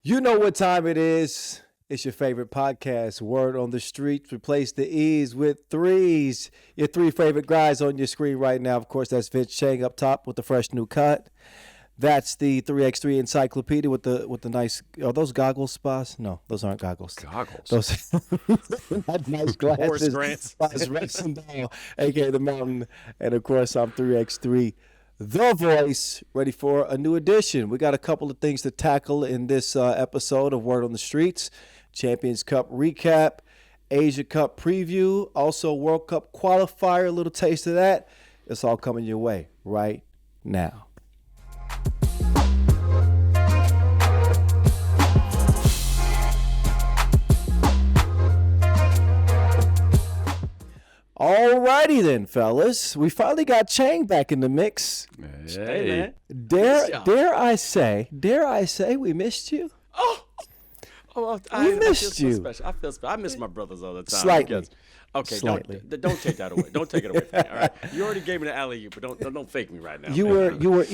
You know what time it is. It's your favorite podcast, Word on the Streets. Replace the E's with threes. Your three favorite guys on your screen right now. Of course, that's Vince Chang up top with the fresh new cut. That's the 3x3 encyclopedia with the nice. Are those goggles, Boss? No, those aren't goggles. Goggles. Those not nice glasses. Horace Grant's. Boss racing down, aka the mountain. And of course, I'm 3x3. The Voice, ready for a new edition. We got a couple of things to tackle in this episode of Word on the Streets. Champions Cup recap, Asia Cup preview, also World Cup qualifier, a little taste of that. It's all coming your way right now. Alrighty then, fellas. We finally got Chang back in the mix. Hey, man. Dare I say, we missed you? I missed feel you. So special. I feel special. I miss my brothers all the time. Slightly. Okay, Slightly. Don't take that away. Don't take it away from me. All right, you already gave me the alley-oop, but don't fake me right now. You were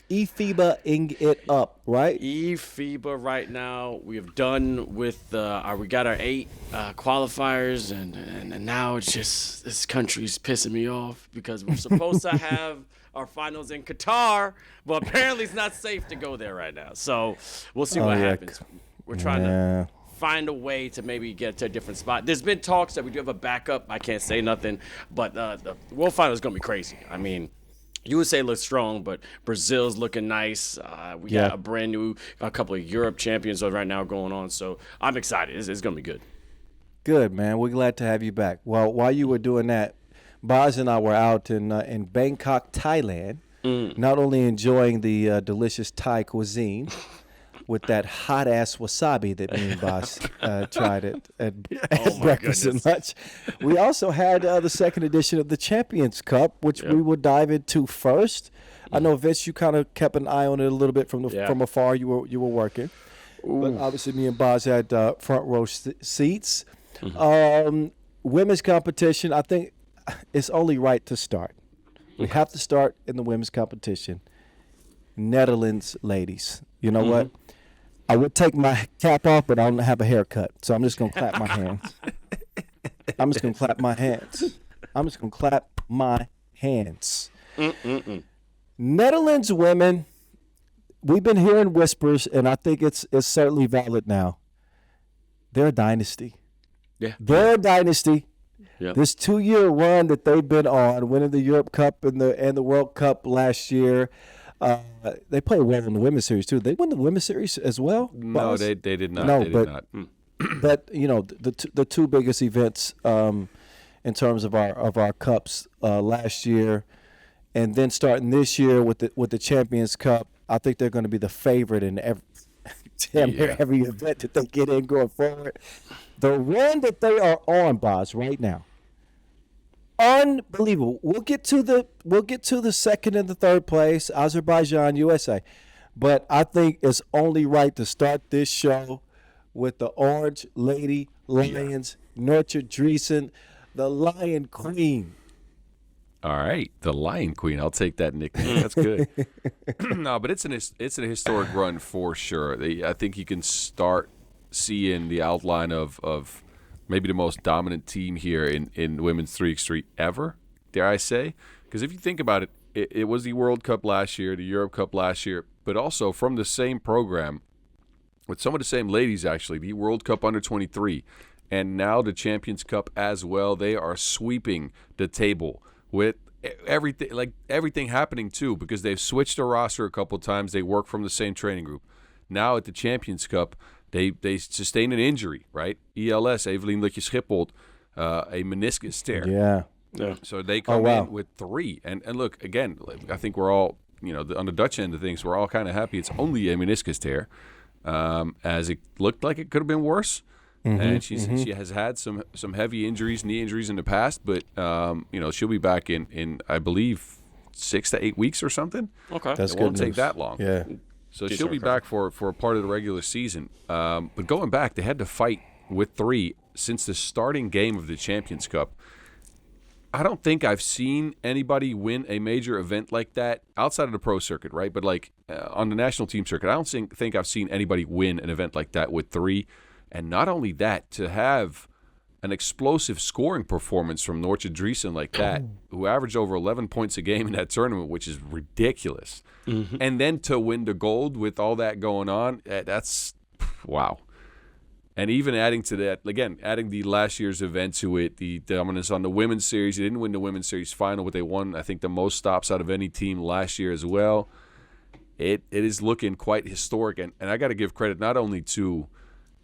E-FIBA-ing it up, right? E-FIBA right now. We have done with we got our 8 qualifiers, and now it's just this country's pissing me off because we're supposed to have our finals in Qatar, but apparently it's not safe to go there right now. So we'll see what happens. We're trying to find a way to maybe get to a different spot. There's been talks that we do have a backup. I can't say nothing, but the World Final is going to be crazy. I mean, USA looks strong, but Brazil's looking nice. We got a couple of Europe champions right now going on, so I'm excited. It's going to be good. Good, man. We're glad to have you back. Well, while you were doing that, Boz and I were out in Bangkok, Thailand, not only enjoying the delicious Thai cuisine with that hot-ass wasabi that me and Boz tried at breakfast and lunch. We also had the second edition of the Champions Cup, which we will dive into first. I know, Vince, you kind of kept an eye on it a little bit from afar. You were working. But obviously me and Boz had front row seats. Women's competition, I think it's only right to start. We have to start in the women's competition. Netherlands ladies. You know what? I would take my cap off, but I don't have a haircut. So I'm just going to clap my hands. I'm just going to clap my hands. Netherlands women, we've been hearing whispers, and I think it's certainly valid now. They're a dynasty. Yeah. They're a dynasty. Yep. This 2-year run that they've been on, winning the Europe Cup and the World Cup last year, they played well in the women's series too. They won the women's series as well. No, they did not. No, they did not. But you know the two biggest events in terms of our cups last year, and then starting this year with the Champions Cup, I think they're going to be the favorite in every event that they get in going forward. The run that they are on, Boz, right now, unbelievable. We'll get to the second and the third place, Azerbaijan, USA, but I think it's only right to start this show with the Orange Lady Lions, Nurture Dreesen, the Lion Queen. All right, the Lion Queen. I'll take that nickname. That's good. No, but it's a historic run for sure. I think you can start seeing the outline of maybe the most dominant team here in women's 3x3 ever, dare I say. Because if you think about it, it was the World Cup last year, the Europe Cup last year, but also from the same program with some of the same ladies, actually, the World Cup under-23, and now the Champions Cup as well. They are sweeping the table with everything happening too, because they've switched their roster a couple times. They work from the same training group. Now at the Champions Cup, They sustain an injury, right? ELS, Evelien Lutje-Schipholt, a meniscus tear. Yeah. So they come in with 3. And look, again, I think we're all, on the Dutch end of things, we're all kind of happy it's only a meniscus tear, as it looked like it could have been worse. And she has had some heavy injuries, knee injuries in the past, but, she'll be back in I believe, 6 to 8 weeks or something. Okay. That's it good won't news. take that long. Yeah. So she'll be back for a part of the regular season. But going back, they had to fight with 3 since the starting game of the Champions Cup. I don't think I've seen anybody win a major event like that outside of the pro circuit, right? But like on the national team circuit, I don't think I've seen anybody win an event like that with 3. And not only that, to have an explosive scoring performance from Nortje Driesen like that, who averaged over 11 points a game in that tournament, which is ridiculous. And then to win the gold with all that going on, that's wow. And even adding to that, again, adding the last year's event to it, the dominance on the women's series. They didn't win the women's series final, but they won, I think, the most stops out of any team last year as well. It is looking quite historic. And I got to give credit not only to,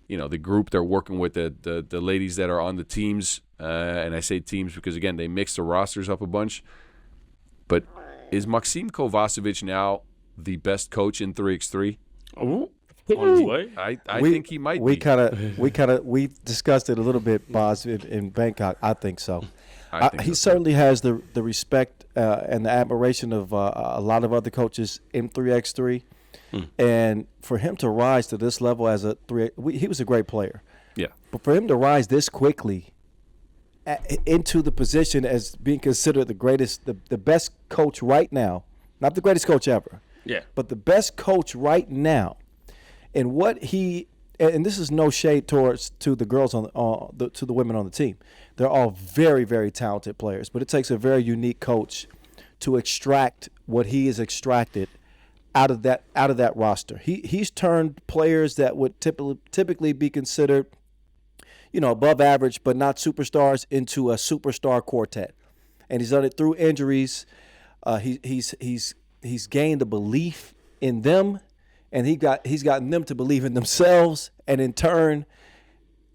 the group they're working with, the ladies that are on the teams. And I say teams because, again, they mix the rosters up a bunch. But is Maxim Kovacevic now the best coach in 3x3? Oh. On his way? I think he might we be. We discussed it a little bit, Boz, in Bangkok. I think so. I think he so, certainly has the respect and the admiration of a lot of other coaches in 3x3. And for him to rise to this level as a he was a great player. Yeah. But for him to rise this quickly into the position as being considered the greatest, the best coach right now, not the greatest coach ever, but the best coach right now. And what and this is no shade to the girls to the women on the team. They're all very, very talented players, but it takes a very unique coach to extract what he has extracted out of that roster. He's turned players that would typically be considered, above average but not superstars into a superstar quartet, and he's done it through injuries. He's gained a belief in them. And he's gotten them to believe in themselves, and in turn,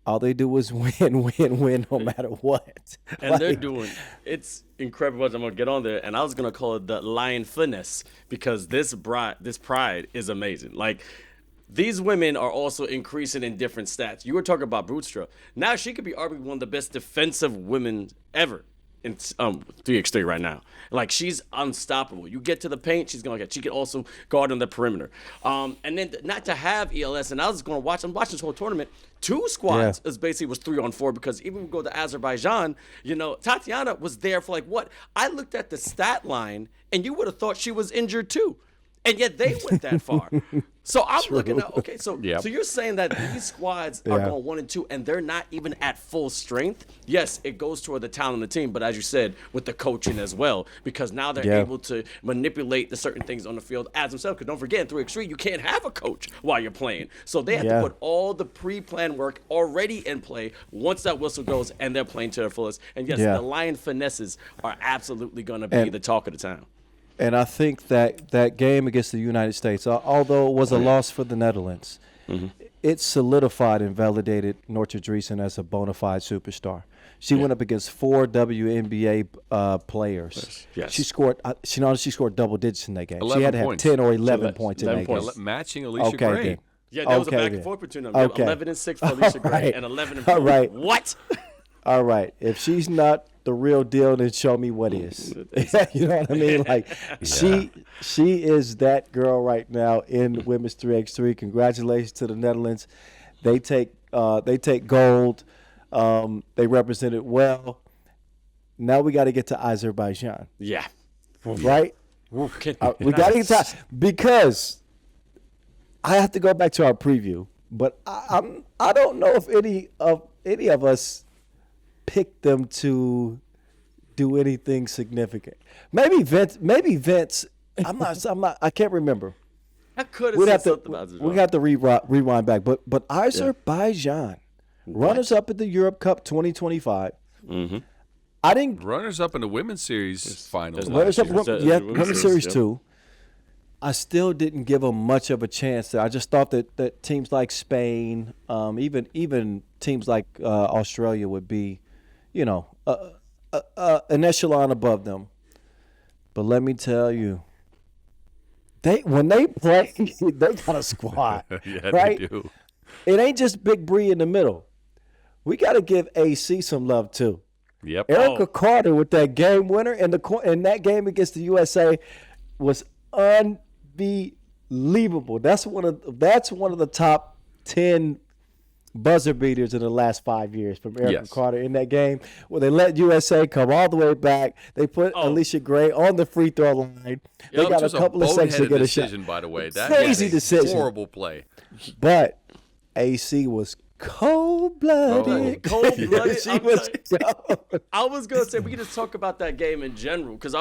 all they do is win, no matter what. And they're doing it's incredible. I'm gonna get on there, and I was gonna call it the lion finesse because this pride is amazing. Like these women are also increasing in different stats. You were talking about Brewstra. Now she could be arguably one of the best defensive women ever in 3x3 right now. Like she's unstoppable. You get to the paint, she's gonna get. She can also guard on the perimeter. And then not to have ELS, and I was gonna watch. I'm watching this whole tournament. 2 squads is basically was 3-on-4 because even when we go to Azerbaijan, Tatiana was there for I looked at the stat line, and you would have thought she was injured too. And yet they went that far. So I'm looking at, okay, so you're saying that these squads are going 1 and 2 and they're not even at full strength. Yes, it goes toward the talent of the team, but as you said, with the coaching as well, because now they're able to manipulate the certain things on the field as themselves. Because don't forget, in 3x3, you can't have a coach while you're playing. So they have to put all the pre-planned work already in play once that whistle goes and they're playing to their fullest. And yes, the Lion finesses are absolutely going to be the talk of the town. And I think that game against the United States, although it was a loss for the Netherlands, it solidified and validated Nortje Driesen as a bona fide superstar. She went up against 4 WNBA players. Yes. She scored. She scored double digits in that game. 11 She had to have points. 10 or 11 points in that game. Matching Alicia Okay, Gray. then. Yeah, there was a back and forth between them. 11 and 6 for Alicia Gray and 11 and 4. All right. What? All right. If she's not the real deal, then show me what is. You know what I mean? She is that girl right now in women's 3x3. Congratulations to the Netherlands. They take gold. They represent it well. Now we got to get to Azerbaijan. Yeah. Right? We got to get to because I have to go back to our preview, but I don't know if any of us picked them to do anything significant. Maybe Vince. I'm not. I can't remember. I could have said something about this. We got to rewind back. But Azerbaijan, runners up at the Europe Cup 2025. Mm-hmm. I didn't. Runners up in the women's series finals. Runners up, women's series yeah. 2. I still didn't give them much of a chance. I just thought that teams like Spain, even teams like Australia would be, an echelon above them. But let me tell you, when they play, they got a squad, Yeah, right? they do. It ain't just Big Bree in the middle. We got to give AC some love too. Yep. Erica Carter with that game winner in that game against the USA was unbelievable. That's one of the top 10 buzzer beaters in the last 5 years from Erica Yes. Carter in that game where they let USA come all the way back. They put Alicia Gray on the free throw line. They Yep, got a just couple of seconds to boneheaded get a shot. decision, by the way. That Crazy was a decision. horrible play. But AC was cold-blooded. Cold-blooded. She was cold. I was gonna say we can just talk about that game in general because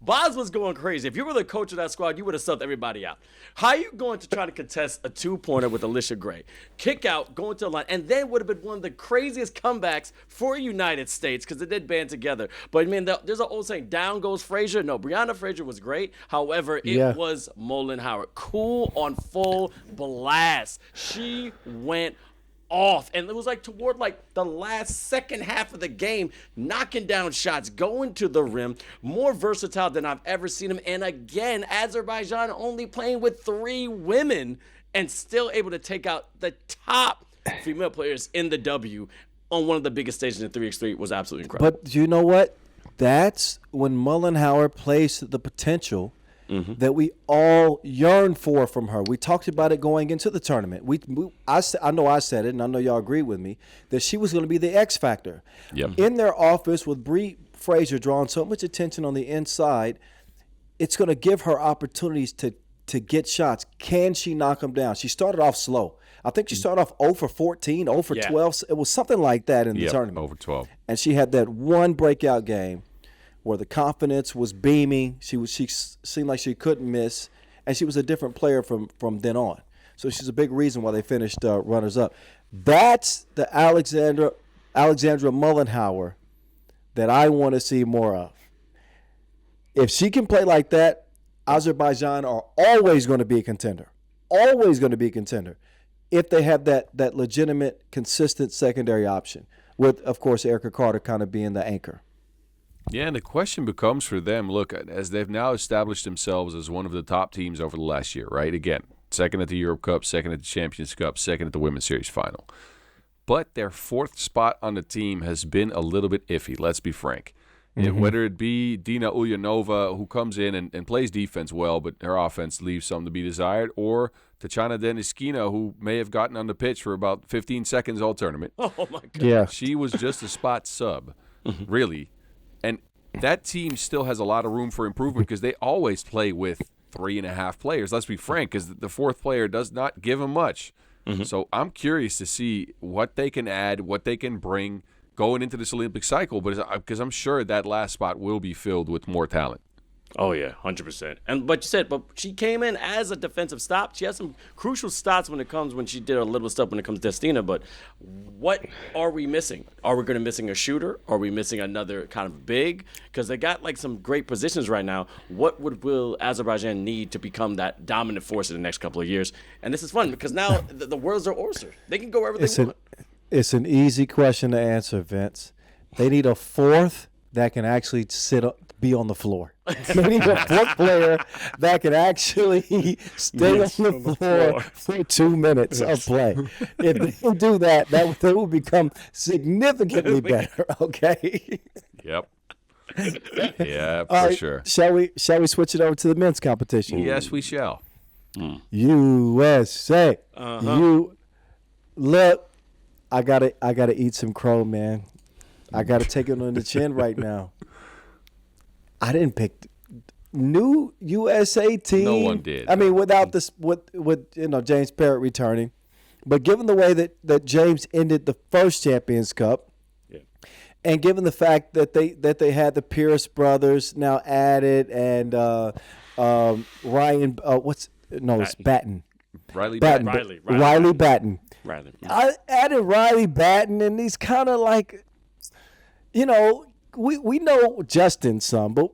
Boz was going crazy. If you were the coach of that squad, you would have subbed everybody out. How are you going to try to contest a 2-pointer with Alicia Gray? Kick out, going to the line, and then would have been one of the craziest comebacks for United States because it did band together. But I mean, there's an old saying, down goes Frazier. No, Breonna Frazier was great. However, it was Mullenhauer. Cool on full blast. She went off, and it was like toward like the last second half of the game, knocking down shots, going to the rim, more versatile than I've ever seen him. And again, Azerbaijan only playing with 3 women and still able to take out the top female players in the W on one of the biggest stages in 3x3 was absolutely incredible. But you know what? That's when Mullenhauer plays the potential that we all yearn for from her. We talked about it going into the tournament. I know I said it, and I know y'all agree with me, that she was going to be the X factor. Yep. In their office with Bree Frazier drawing so much attention on the inside, it's going to give her opportunities to get shots. Can she knock them down? She started off slow. I think she started off 0 for 14, 0 for 12. It was something like that in the tournament. Over 12. And she had that one breakout game where the confidence was beaming. She seemed like she couldn't miss, and she was a different player from then on. So she's a big reason why they finished runners up. That's the Alexandra Mullenhauer that I want to see more of. If she can play like that, Azerbaijan are always going to be a contender. Always going to be a contender if they have that legitimate, consistent secondary option, with, of course, Erica Carter kind of being the anchor. Yeah, and the question becomes for them, look, as they've now established themselves as one of the top teams over the last year, right? Again, second at the Europe Cup, second at the Champions Cup, second at the Women's Series Final. But their 4th spot on the team has been a little bit iffy, let's be frank. Whether it be Dina Ulyanova, who comes in and plays defense well, but her offense leaves some to be desired, or Tatiana Deniskina, who may have gotten on the pitch for about 15 seconds all tournament. Oh, my God. Yeah. She was just a spot sub, really. And that team still has a lot of room for improvement because they always play with 3.5 players. Let's be frank, because the 4th player does not give them much. So I'm curious to see what they can add, what they can bring going into this Olympic cycle, because I'm sure that last spot will be filled with more talent. Oh, yeah, 100%. But she came in as a defensive stop. She has some crucial stops when she did a little stuff when it comes to Destina. But what are we missing? Are we going to missing a shooter? Are we missing another kind of big? Because they got like some great positions right now. What will Azerbaijan need to become that dominant force in the next couple of years? And this is fun because now the world's their oyster. They can go wherever they want. It's an easy question to answer, Vince. They need a 4th that can actually be on the floor. They need a 4th player that can actually stay on the floor for 2 minutes of play. If they do that, they will become significantly better. Okay. Yep. Yeah, for sure. Shall we switch it over to the men's competition? Yes, we shall. USA. You look. I gotta eat some crow, man. I gotta take it on the chin right now. I didn't pick new USA team. No one did. I mean, without this, with James Parrott returning, but given the way that James ended the first Champions Cup, and given the fact that they had the Pierce brothers now added and Ryan, it's Batten. Riley Batten. Riley Batten. Riley. I added Riley Batten, and he's kind of like, we know Justin some, but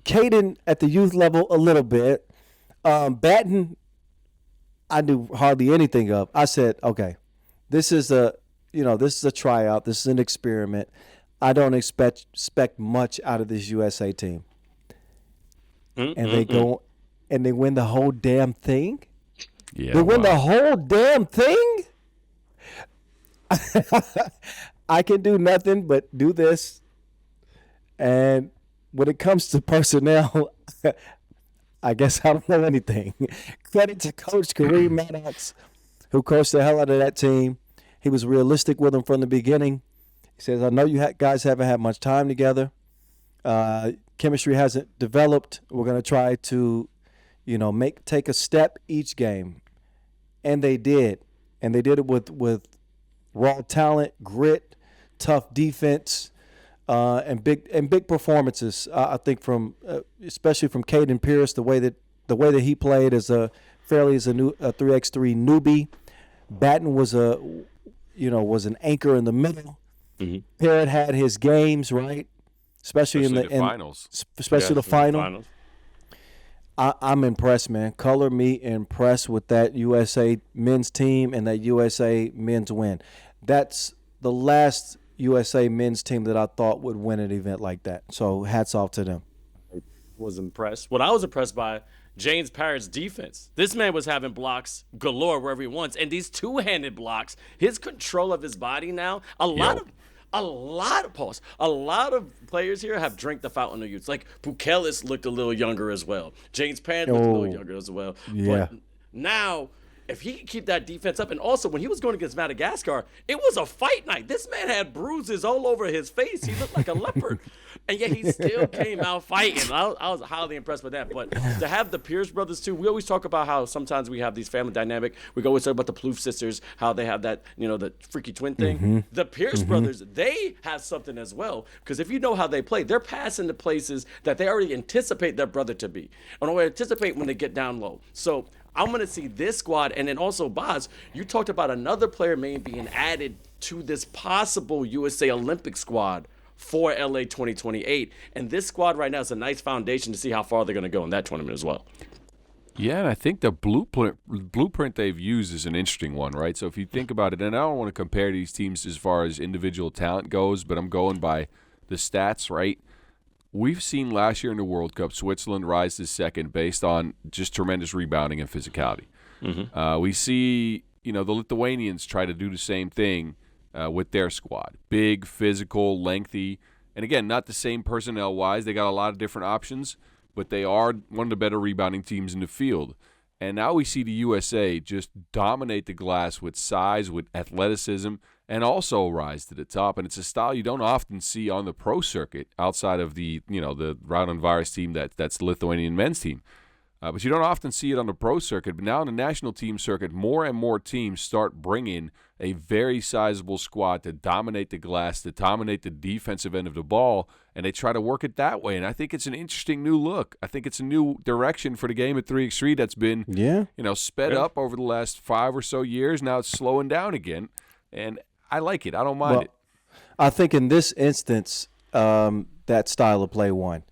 Caden at the youth level a little bit. Batten, I knew hardly anything of. I said, okay, this is a tryout. This is an experiment. I don't expect much out of this USA team. And they go and they win the whole damn thing. Yeah, they win the whole damn thing. I can do nothing but do this. And when it comes to personnel, I guess I don't know anything. Credit to Coach Kareem Maddox, who coached the hell out of that team. He was realistic with them from the beginning. He says, I know you guys haven't had much time together. Chemistry hasn't developed. We're going to try to, take a step each game. And they did. And they did it with raw talent, grit, tough defense, and big performances. I think especially from Caden Pierce, the way that he played as a 3x3 newbie. Batten was an anchor in the middle. Mm-hmm. Parrott had his games, right? Especially in the finals. Especially the finals. I'm impressed, man. Color me impressed with that USA men's team and that USA men's win. That's the last USA men's team that I thought would win an event like that. So hats off to them. Was impressed. What I was impressed by, James Parrott's defense. This man was having blocks galore wherever he wants, and these two-handed blocks, his control of his body now, a lot of players here have drank the fountain of youth. Like Bukelis looked a little younger as well. James Parrott looked a little younger as well. Yeah. But now, if he can keep that defense up, and also when he was going against Madagascar, it was a fight night. This man had bruises all over his face. He looked like a leopard. And yet he still came out fighting. I was highly impressed with that. But to have the Pierce brothers, too, we always talk about how sometimes we have these family dynamic. We always talk about the Plouffe sisters, how they have that, the freaky twin thing. Mm-hmm. The Pierce brothers, they have something as well. Because if you know how they play, they're passing to places that they already anticipate their brother to be. Or they anticipate when they get down low. So I'm going to see this squad. And then also, Boz, you talked about another player maybe being added to this possible USA Olympic squad for LA 2028. And this squad right now is a nice foundation to see how far they're going to go in that tournament as well. Yeah, and I think the blueprint they've used is an interesting one, right? So if you think about it, and I don't want to compare these teams as far as individual talent goes, but I'm going by the stats, right? We've seen last year in the World Cup, Switzerland rise to second based on just tremendous rebounding and physicality. Mm-hmm. We see, the Lithuanians try to do the same thing with their squad. Big, physical, lengthy, and again, not the same personnel-wise. They got a lot of different options, but they are one of the better rebounding teams in the field. And now we see the USA just dominate the glass with size, with athleticism, and also rise to the top. And it's a style you don't often see on the pro circuit outside of the Round Virus team that's the Lithuanian men's team. But you don't often see it on the pro circuit. But now on the national team circuit, more and more teams start bringing a very sizable squad to dominate the glass, to dominate the defensive end of the ball, and they try to work it that way. And I think it's an interesting new look. I think it's a new direction for the game at 3x3 that's been sped up over the last 5 or so years. Now it's slowing down again, and I like it. I don't mind it. I think in this instance, that style of play won.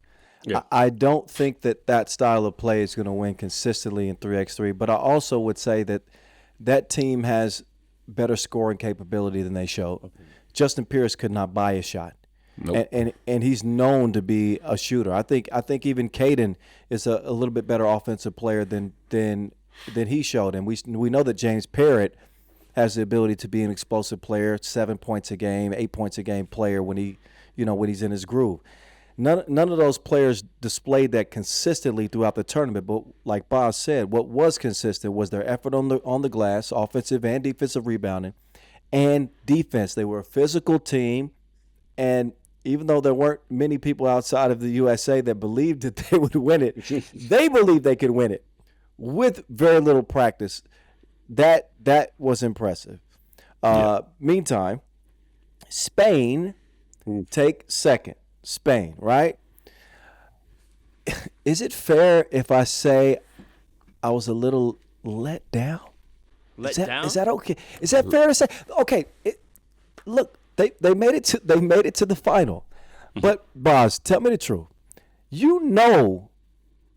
Yeah. I don't think that style of play is going to win consistently in 3x3, but I also would say that team has better scoring capability than they showed. Okay. Justin Pierce could not buy a shot. Nope. And he's known to be a shooter. I think even Caden is a little bit better offensive player than he showed. And we know that James Parrott has the ability to be an explosive player, 7 points a game, 8 points a game player when he's in his groove. None of those players displayed that consistently throughout the tournament, but like Boz said, what was consistent was their effort on the glass, offensive and defensive rebounding, and defense. They were a physical team, and even though there weren't many people outside of the USA that believed that they would win it, they believed they could win it with very little practice. That was impressive. Meantime, Spain take second. Spain, right? Is it fair if I say I was a little let down? Is that okay? Is that fair to say? Okay, look, they made it to the final. But Boz, tell me the truth. You know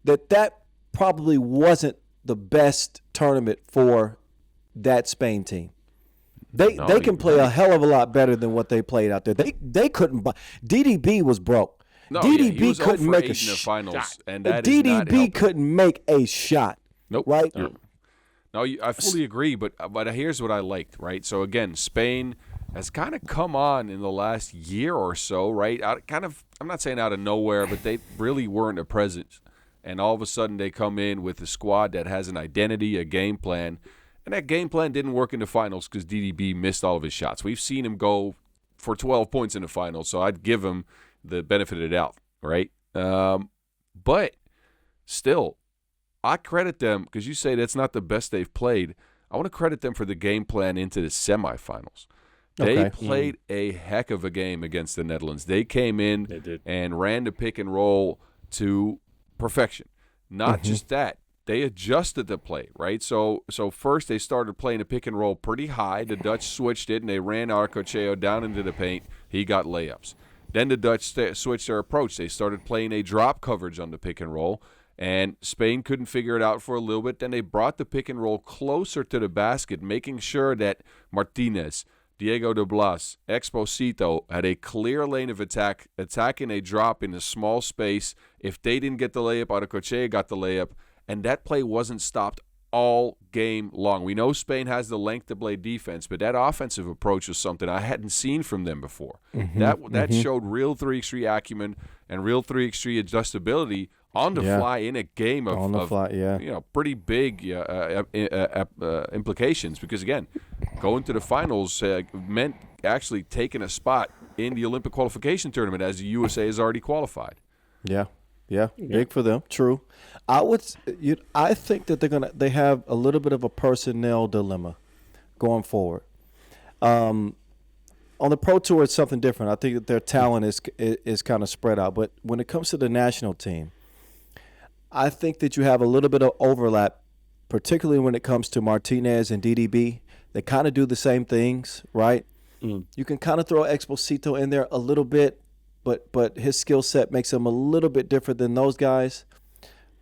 that probably wasn't the best tournament for that Spain team. They can play a hell of a lot better than what they played out there. They couldn't buy. DDB was broke. DDB couldn't make a shot. DDB couldn't make a shot. Nope. Right? No, I fully agree. But here's what I liked. Right. So again, Spain has kind of come on in the last year or so. Right. I'm not saying out of nowhere, but they really weren't a presence. And all of a sudden, they come in with a squad that has an identity, a game plan. And that game plan didn't work in the finals because DDB missed all of his shots. We've seen him go for 12 points in the finals, so I'd give him the benefit of the doubt, right? But still, I credit them because you say that's not the best they've played. I want to credit them for the game plan into the semifinals. They played a heck of a game against the Netherlands. They came in and ran the pick and roll to perfection. Not just that. They adjusted the play, right? So first they started playing a pick and roll pretty high. The Dutch switched it, and they ran Arcocheo down into the paint. He got layups. Then the Dutch switched their approach. They started playing a drop coverage on the pick and roll, and Spain couldn't figure it out for a little bit. Then they brought the pick and roll closer to the basket, making sure that Martinez, Diego de Blas, Exposito had a clear lane of attack, attacking a drop in a small space. If they didn't get the layup, Arcochea got the layup, and that play wasn't stopped all game long. We know Spain has the length to play defense, but that offensive approach was something I hadn't seen from them before. That showed real 3x3 acumen and real 3x3 adjustability on the fly in a game of pretty big implications. Because again, going to the finals meant actually taking a spot in the Olympic qualification tournament, as the USA has already qualified. Yeah, big for them. True. I think that they have a little bit of a personnel dilemma going forward. On the Pro Tour, it's something different. I think that their talent is kind of spread out. But when it comes to the national team, I think that you have a little bit of overlap, particularly when it comes to Martinez and DDB. They kind of do the same things, right? You can kind of throw Exposito in there a little bit, but his skill set makes him a little bit different than those guys.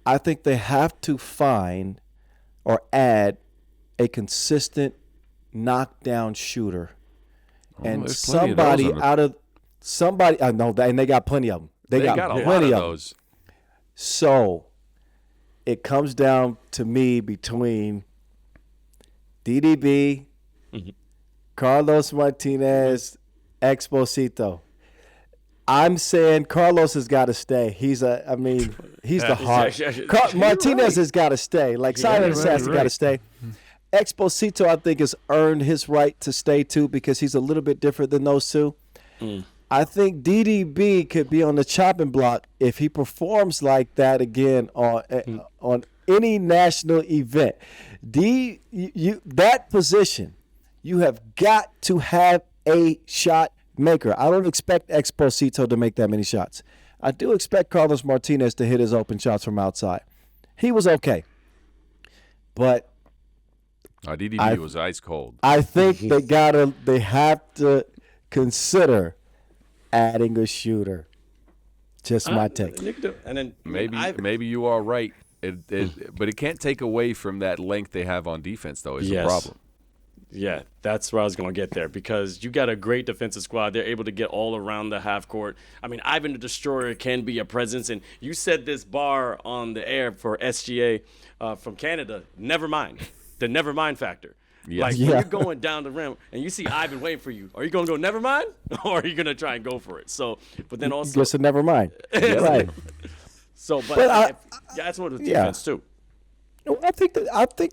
I think they have to find or add a consistent knockdown shooter. And somebody I know that, and they got plenty of them. They got a plenty lot of those. So it comes down to me between DDB, Carlos Martinez, Exposito. I'm saying Carlos has got to stay. He's the heart. Martinez has got to stay. Like Simon has got to stay. Exposito, I think, has earned his right to stay too because he's a little bit different than those two. I think DDB could be on the chopping block if he performs like that again on any national event. That position, you have got to have a shot maker. I don't expect Exposito to make that many shots. I do expect Carlos Martinez to hit his open shots from outside. He was okay. But DDB was ice cold. I think they have to consider adding a shooter. Just my take. And then maybe you are right. But it can't take away from that length they have on defense, though, is the problem. Yeah, that's where I was going to get there because you got a great defensive squad. They're able to get all around the half court. I mean, Ivan the Destroyer can be a presence, and you said this bar on the air for SGA from Canada. Never mind. The never mind factor. Yes. When you're going down the rim and you see Ivan waiting for you, are you going to go never mind or are you going to try and go for it? So, but then also. Just a never mind. Right. So, but that's one of the defense too. I think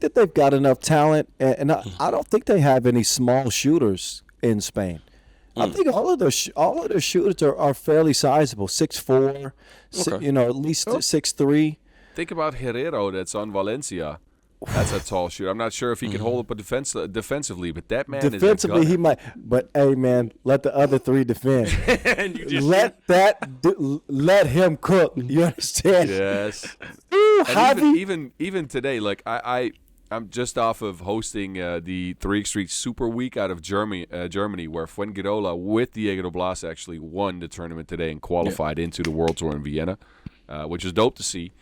that they've got enough talent, and I don't think they have any small shooters in Spain. I think all of their shooters are fairly sizable, 6'4", at least 6'3". Think about Herrero that's on Valencia. That's a tall shooter. I'm not sure if he can hold up defensively, but that man defensively is a he might. But hey, man, let the other three defend. Let him cook. You understand? Yes. Ooh, even today, like I'm just off of hosting the 3x3 Super Week out of Germany, where Fuengirola with Diego de Blas actually won the tournament today and qualified into the World Tour in Vienna, which is dope to see.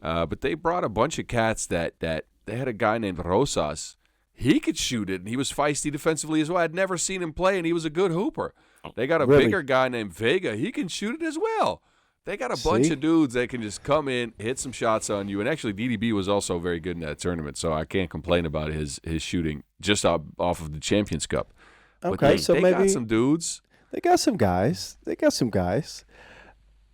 But they brought a bunch of cats that they had a guy named Rosas. He could shoot it, and he was feisty defensively as well. I'd never seen him play, and he was a good hooper. They got a bigger guy named Vega. He can shoot it as well. They got a bunch of dudes that can just come in, hit some shots on you. And actually, DDB was also very good in that tournament, so I can't complain about his shooting just off of the Champions Cup. Okay, but they got some dudes. They got some guys.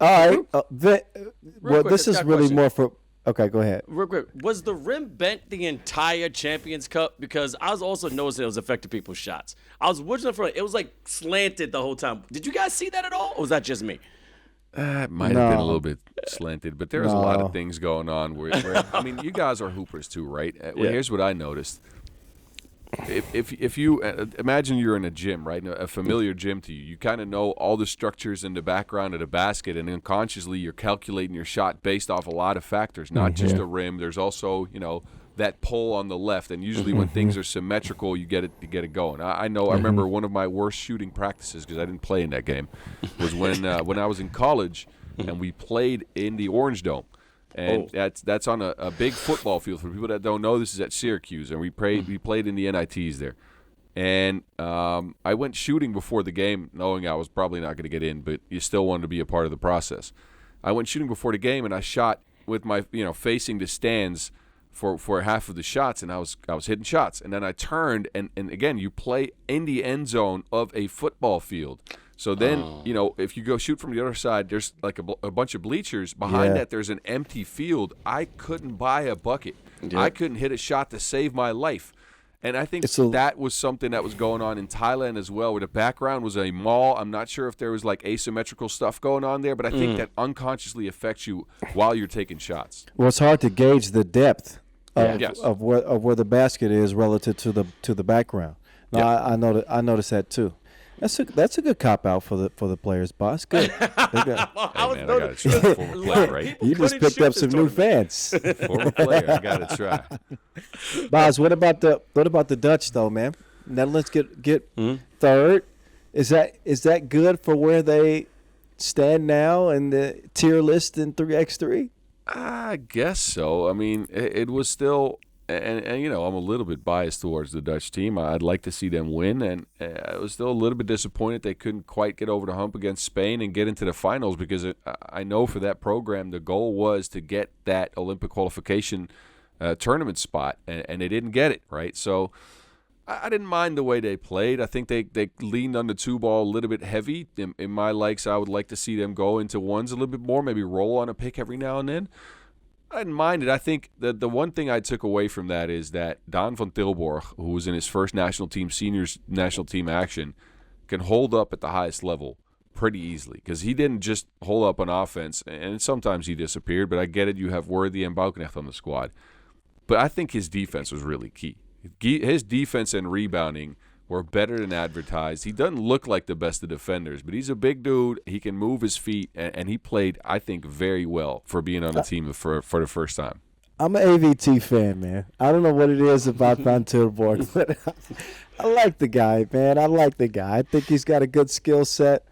All right. This is really more for Okay, go ahead. Real quick, was the rim bent the entire Champions Cup? Because I was also noticing it was affecting people's shots. I was watching it it was like slanted the whole time. Did you guys see that at all, or was that just me? It might have been a little bit slanted, but there's a lot of things going on. Where I mean, you guys are hoopers too, right? Well, here's what I noticed. If you imagine you're in a gym, right, a familiar gym to you, you kind of know all the structures in the background of the basket, and unconsciously you're calculating your shot based off a lot of factors, not just the rim. There's also, that pull on the left, and usually when things are symmetrical, you get it going. I know. I remember one of my worst shooting practices, because I didn't play in that game, was when I was in college and we played in the Orange Dome. And that's on a big football field. For people that don't know, this is at Syracuse, and we played in the NITs there. And I went shooting before the game, knowing I was probably not going to get in, but you still wanted to be a part of the process. I went shooting before the game, and I shot with my facing the stands for half of the shots, and I was hitting shots. And then I turned, and again, you play in the end zone of a football field. So then, if you go shoot from the other side, there's like a bunch of bleachers. Behind that, there's an empty field. I couldn't buy a bucket. Yeah. I couldn't hit a shot to save my life. And I think that was something that was going on in Thailand as well, where the background was a mall. I'm not sure if there was like asymmetrical stuff going on there, but I think that unconsciously affects you while you're taking shots. Well, it's hard to gauge the depth of where the basket is relative to the background. No, I noticed that too. That's a good cop out for the players, boss. Good. I got to try. Former player, right? You just picked up some new fans. Former player, I got to try. Boss, what about the Dutch though, man? Netherlands get third. Is that good for where they stand now in the tier list in 3x3? I guess so. I mean, it was still. And I'm a little bit biased towards the Dutch team. I'd like to see them win, and I was still a little bit disappointed they couldn't quite get over the hump against Spain and get into the finals, because I know for that program the goal was to get that Olympic qualification tournament spot, and they didn't get it, right? So I didn't mind the way they played. I think they leaned on the two ball a little bit heavy. In my likes, I would like to see them go into ones a little bit more, maybe roll on a pick every now and then. I didn't mind it. I think the one thing I took away from that is that Daan van Tilburg, who was in his first national team, seniors national team action, can hold up at the highest level pretty easily, because he didn't just hold up on offense, and sometimes he disappeared, but I get it. You have Worthy and Bouknecht on the squad. But I think his defense was really key. His defense and rebounding were better than advertised. He doesn't look like the best of defenders, but he's a big dude. He can move his feet, and he played, I think, very well for being on the team for the first time. I'm an AVT fan, man. I don't know what it is about Van Tilburg, but I like the guy, man. I like the guy. I think he's got a good skill set.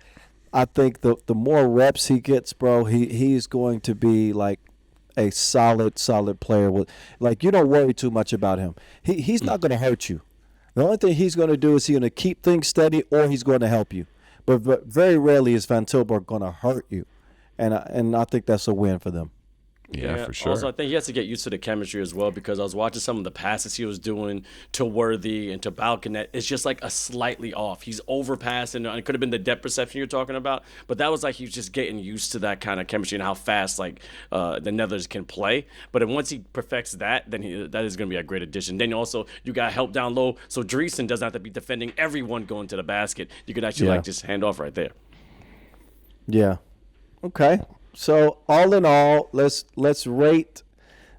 I think the more reps he gets, bro, he's going to be like a solid player. You don't worry too much about him. He's not going to hurt you. The only thing he's going to do is he's going to keep things steady, or he's going to help you. But very rarely is Van Tilburg going to hurt you. And I think that's a win for them. Yeah, for sure. Also, I think he has to get used to the chemistry as well, because I was watching some of the passes he was doing to Worthy and to Bouknecht. It's just like a slightly off. He's overpassing. It could have been the depth perception you're talking about, but that was like he was just getting used to that kind of chemistry and how fast the Netherlands can play. But then once he perfects that, then that is going to be a great addition. Then also you got help down low, so Driesen doesn't have to be defending everyone going to the basket. You could actually just hand off right there. Yeah. Okay. So all in all, let's rate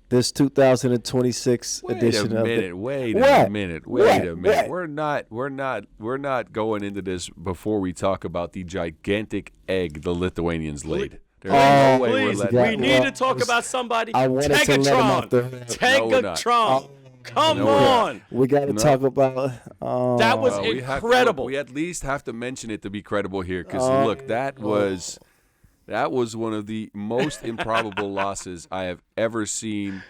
this 2026 edition of the. Wait a minute. We're not going into this before we talk about the gigantic egg the Lithuanians laid. Please, we need to talk about somebody. Tegatron. Come on. We got to talk about. That was incredible. We at least have to mention it to be credible here, because look, that was one of the most improbable losses I have ever seen.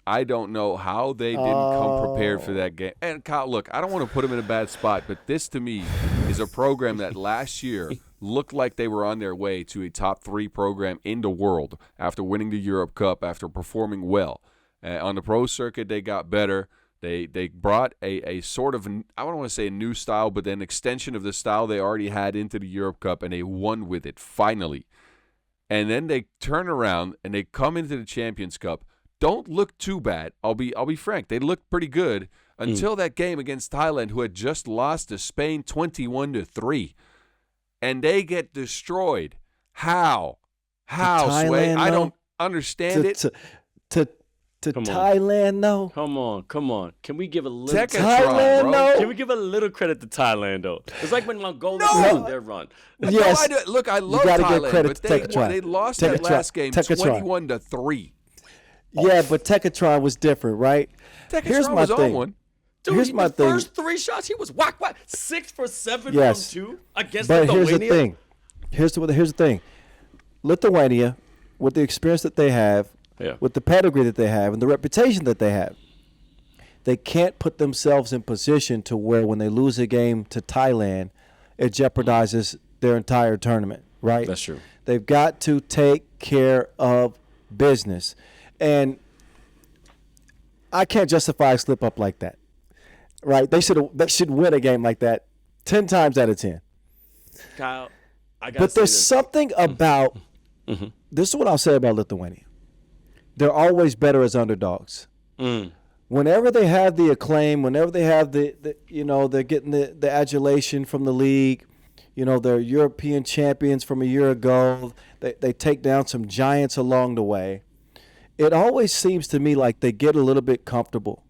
I don't know how they didn't come prepared for that game. And Kyle, look, I don't want to put them in a bad spot, but this to me is a program that last year looked like they were on their way to a top 3 program in the world after winning the Europe Cup, after performing well. On the pro circuit, they got better. They brought a sort of, I don't want to say a new style, but an extension of the style they already had into the Europe Cup, and they won with it finally. And then they turn around and they come into the Champions Cup don't look too bad. I'll be frank. They looked pretty good until that game against Thailand, who had just lost to Spain 21-3, and they get destroyed. How? Sway? I don't understand it. To Thailand, though. Come on. Can we give a little Thailand, bro. though? Can we give a little credit to Thailand, though? It's like when Mongolia won their run. Yes. No, look, I love gotta give Thailand, credit but to they Tekatron. lost that last game Tekatron. 21-3. Yeah, but Tekatron was different, right? Tekatron was on one. Dude, Here's my the thing. first 3 shots, he was whack. 6 for 7 Yes. from 2 against But Lithuania. here's the thing. Here's the thing. Lithuania, with the experience that they have, with the pedigree that they have, and the reputation that they have, they can't put themselves in position to where when they lose a game to Thailand, it jeopardizes their entire tournament, right? That's true. They've got to take care of business. And I can't justify a slip up like that, right? They should win a game like that 10 times out of 10. Kyle, I got But there's something about this is what I'll say about Lithuania. They're always better as underdogs. Whenever they have the acclaim, whenever they have the they're getting the adulation from the league, they're European champions from a year ago. They take down some giants along the way. It always seems to me like they get a little bit comfortable.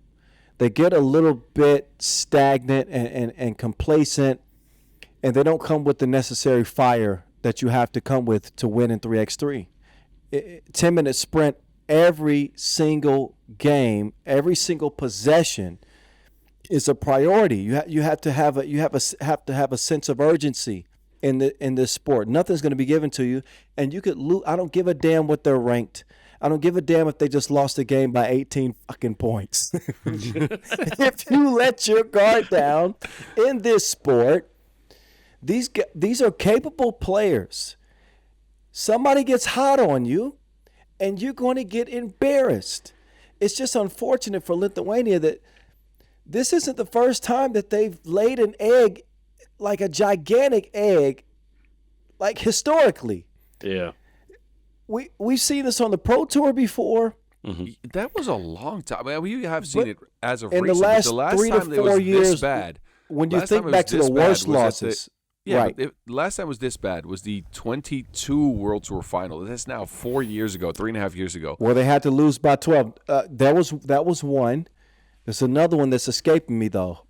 They get a little bit stagnant and complacent, and they don't come with the necessary fire that you have to come with to win in 3x3. 10-minute sprint every single game, every single possession is a priority. You have to have a sense of urgency in this sport. Nothing's going to be given to you, and you could lose. I don't give a damn what they're ranked. I don't give a damn if they just lost a game by 18 fucking points. If you let your guard down in this sport, these are capable players. Somebody gets hot on you, and you're going to get embarrassed. It's just unfortunate for Lithuania that this isn't the first time that they've laid an egg, like a gigantic egg, like historically. Yeah. We've seen this on the Pro Tour before. That was a long time. I mean, we have seen it as of in recent. the last 3 to 4 years, this bad. When you think back to the worst losses. Right. But last time was this bad was the 22 World Tour final. That's now 4 years ago, 3.5 years ago. Well, they had to lose by 12. That was one. There's another one that's escaping me though.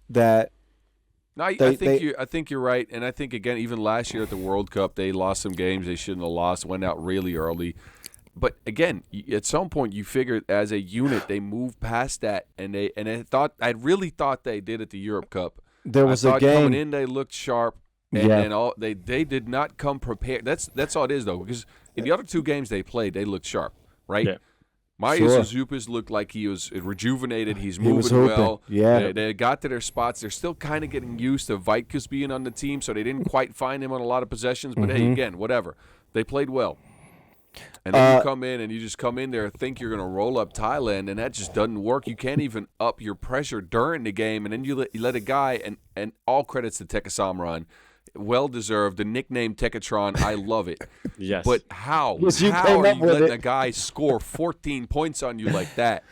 I think you're right, and I think again, even last year at the World Cup, they lost some games they shouldn't have lost. Went out really early, but again, at some point, you figure as a unit they moved past that, and I really thought they did at the Europe Cup. There was a game coming in, they looked sharp. And all they did not come prepared. That's all it is though, because in the other 2 games they played, they looked sharp, right? Yeah. Marius Zupas looked like he was rejuvenated. He's moving well. Yeah, they got to their spots. They're still kind of getting used to Vaitkus being on the team, so they didn't quite find him on a lot of possessions. But hey, again, whatever. They played well. And then you come in and you just come in there and think you're going to roll up Thailand, and that just doesn't work. You can't even up your pressure during the game, and then you let a guy, and all credits to Tekka Samran, well-deserved. The nickname Tekatron, I love it. Yes. But how? Yes, you how came are up you with letting it. a guy score 14 points on you like that?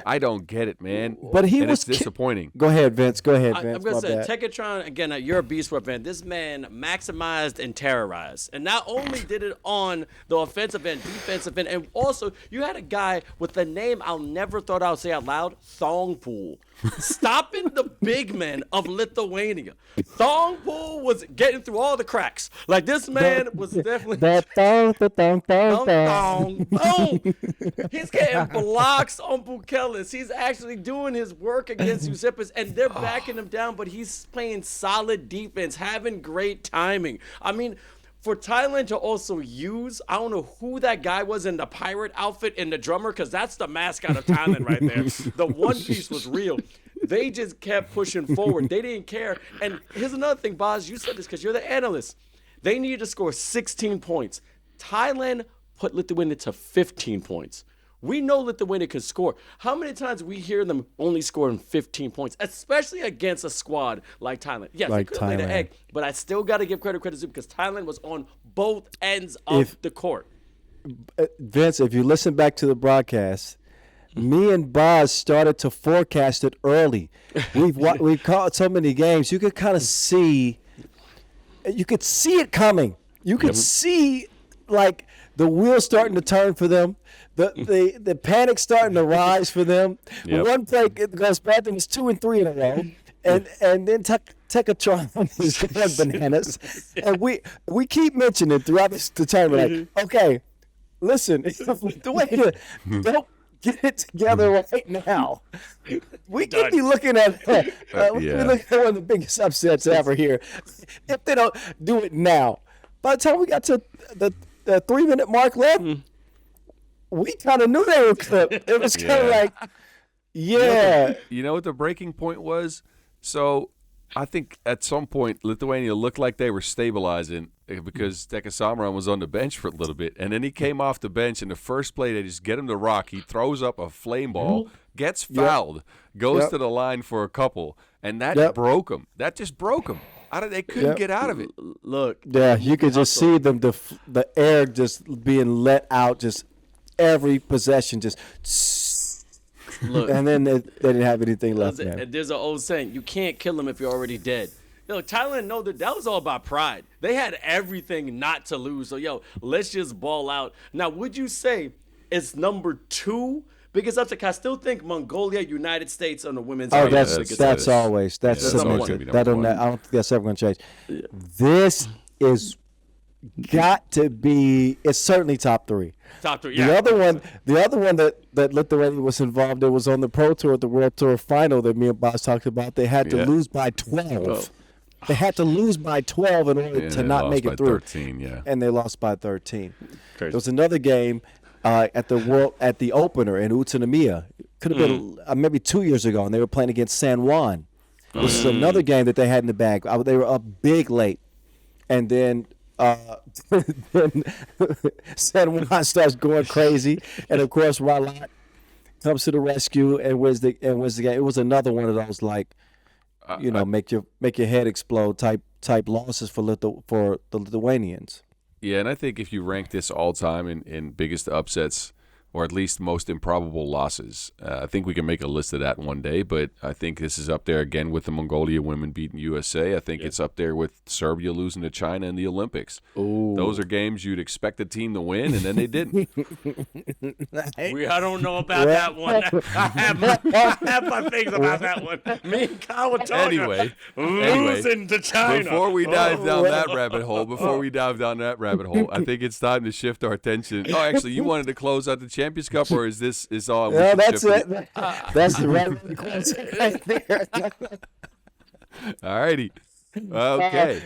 I don't get it, man. But it's disappointing. Go ahead, Vince. Go ahead, Vince. I'm going to My say, bad. Tekatron, again, you're a beast for a fan. This man maximized and terrorized. And not only did it on the offensive end, defensive end, and also you had a guy with the name I'll never thought I would say out loud, Thongpool, stopping the big men of Lithuania. Thongpool was getting through all the cracks. Like, this man was definitely... Thong. He's getting blocks on Bukelis. He's actually doing his work against Uzippis, and they're backing him down, but he's playing solid defense, having great timing. I mean, for Thailand to also use, I don't know who that guy was in the pirate outfit and the drummer, because that's the mascot of Thailand right there. The One Piece was real. They just kept pushing forward. They didn't care. And here's another thing, Boz, you said this because you're the analyst. They needed to score 16 points. Thailand put Lithuania to 15 points. We know Lithuania can score. How many times we hear them only scoring 15 points, especially against a squad like Thailand? Yes, Like they could lay the Thailand. egg, but I still got to give credit due because Thailand was on both ends of the court. Vince, if you listen back to the broadcast, Me and Boz started to forecast it early. We've caught so many games. You could kind of see. You could see it coming. You could see like the wheels starting to turn for them. The panic starting to rise for them. Yep. One play goes bad, then it's 2 and 3 in a row, and then Tekatron is going bananas, and we keep mentioning throughout the tournament, like, okay, listen, the way to don't get it together right now. We could be looking at one of the biggest upsets ever here if they don't do it now. By the time we got to the 3-minute mark left, we kind of knew they were clipped. It was kind of like, You know what the breaking point was? So I think at some point Lithuania looked like they were stabilizing because Tekasamaran was on the bench for a little bit. And then he came off the bench, and the first play, they just get him to rock. He throws up a flame ball, gets fouled, goes to the line for a couple, and that broke him. That just broke him. They couldn't get out of it. Look. Yeah, you could just see them, the air just being let out, just every possession, just look, and then they didn't have anything left. There's an old saying: you can't kill them if you're already dead. Thailand know that was all about pride. They had everything not to lose. So let's just ball out. Now, would you say it's number 2? Because up to I still think Mongolia, United States on the women's. Oh, that's always cemented. I don't think that's ever going to change. Yeah. This is got to be. It's certainly top 3. Top 3. Yeah. The other one that Lithuania was involved in was on the Pro Tour, the World Tour final that me and Boss talked about. They had to lose by 12. They had to lose by 12 in order to not make it through. 13, and they lost by 13. Crazy. There was another game at the opener in Utsunomiya. Could have been maybe 2 years ago, and they were playing against San Juan. This is another game that they had in the bag. They were up big late, and then San Juan starts going crazy, and of course Ralat comes to the rescue and wins the game. It was another one of those like, make your head explode type losses for the Lithuanians. Yeah, and I think if you rank this all time in biggest upsets, or at least most improbable losses, I think we can make a list of that one day. But I think this is up there again with the Mongolia women beating USA. I think it's up there with Serbia losing to China in the Olympics. Ooh. Those are games you'd expect a team to win, and then they didn't. I don't know about that one. I have my things about that one. Me and Kyle were talking. Anyway, losing to China. Before we dive down that rabbit hole, I think it's time to shift our attention. Oh, actually, you wanted to close out the Champions Cup, or is this all? No, that's it. That's the right there. All righty. Okay.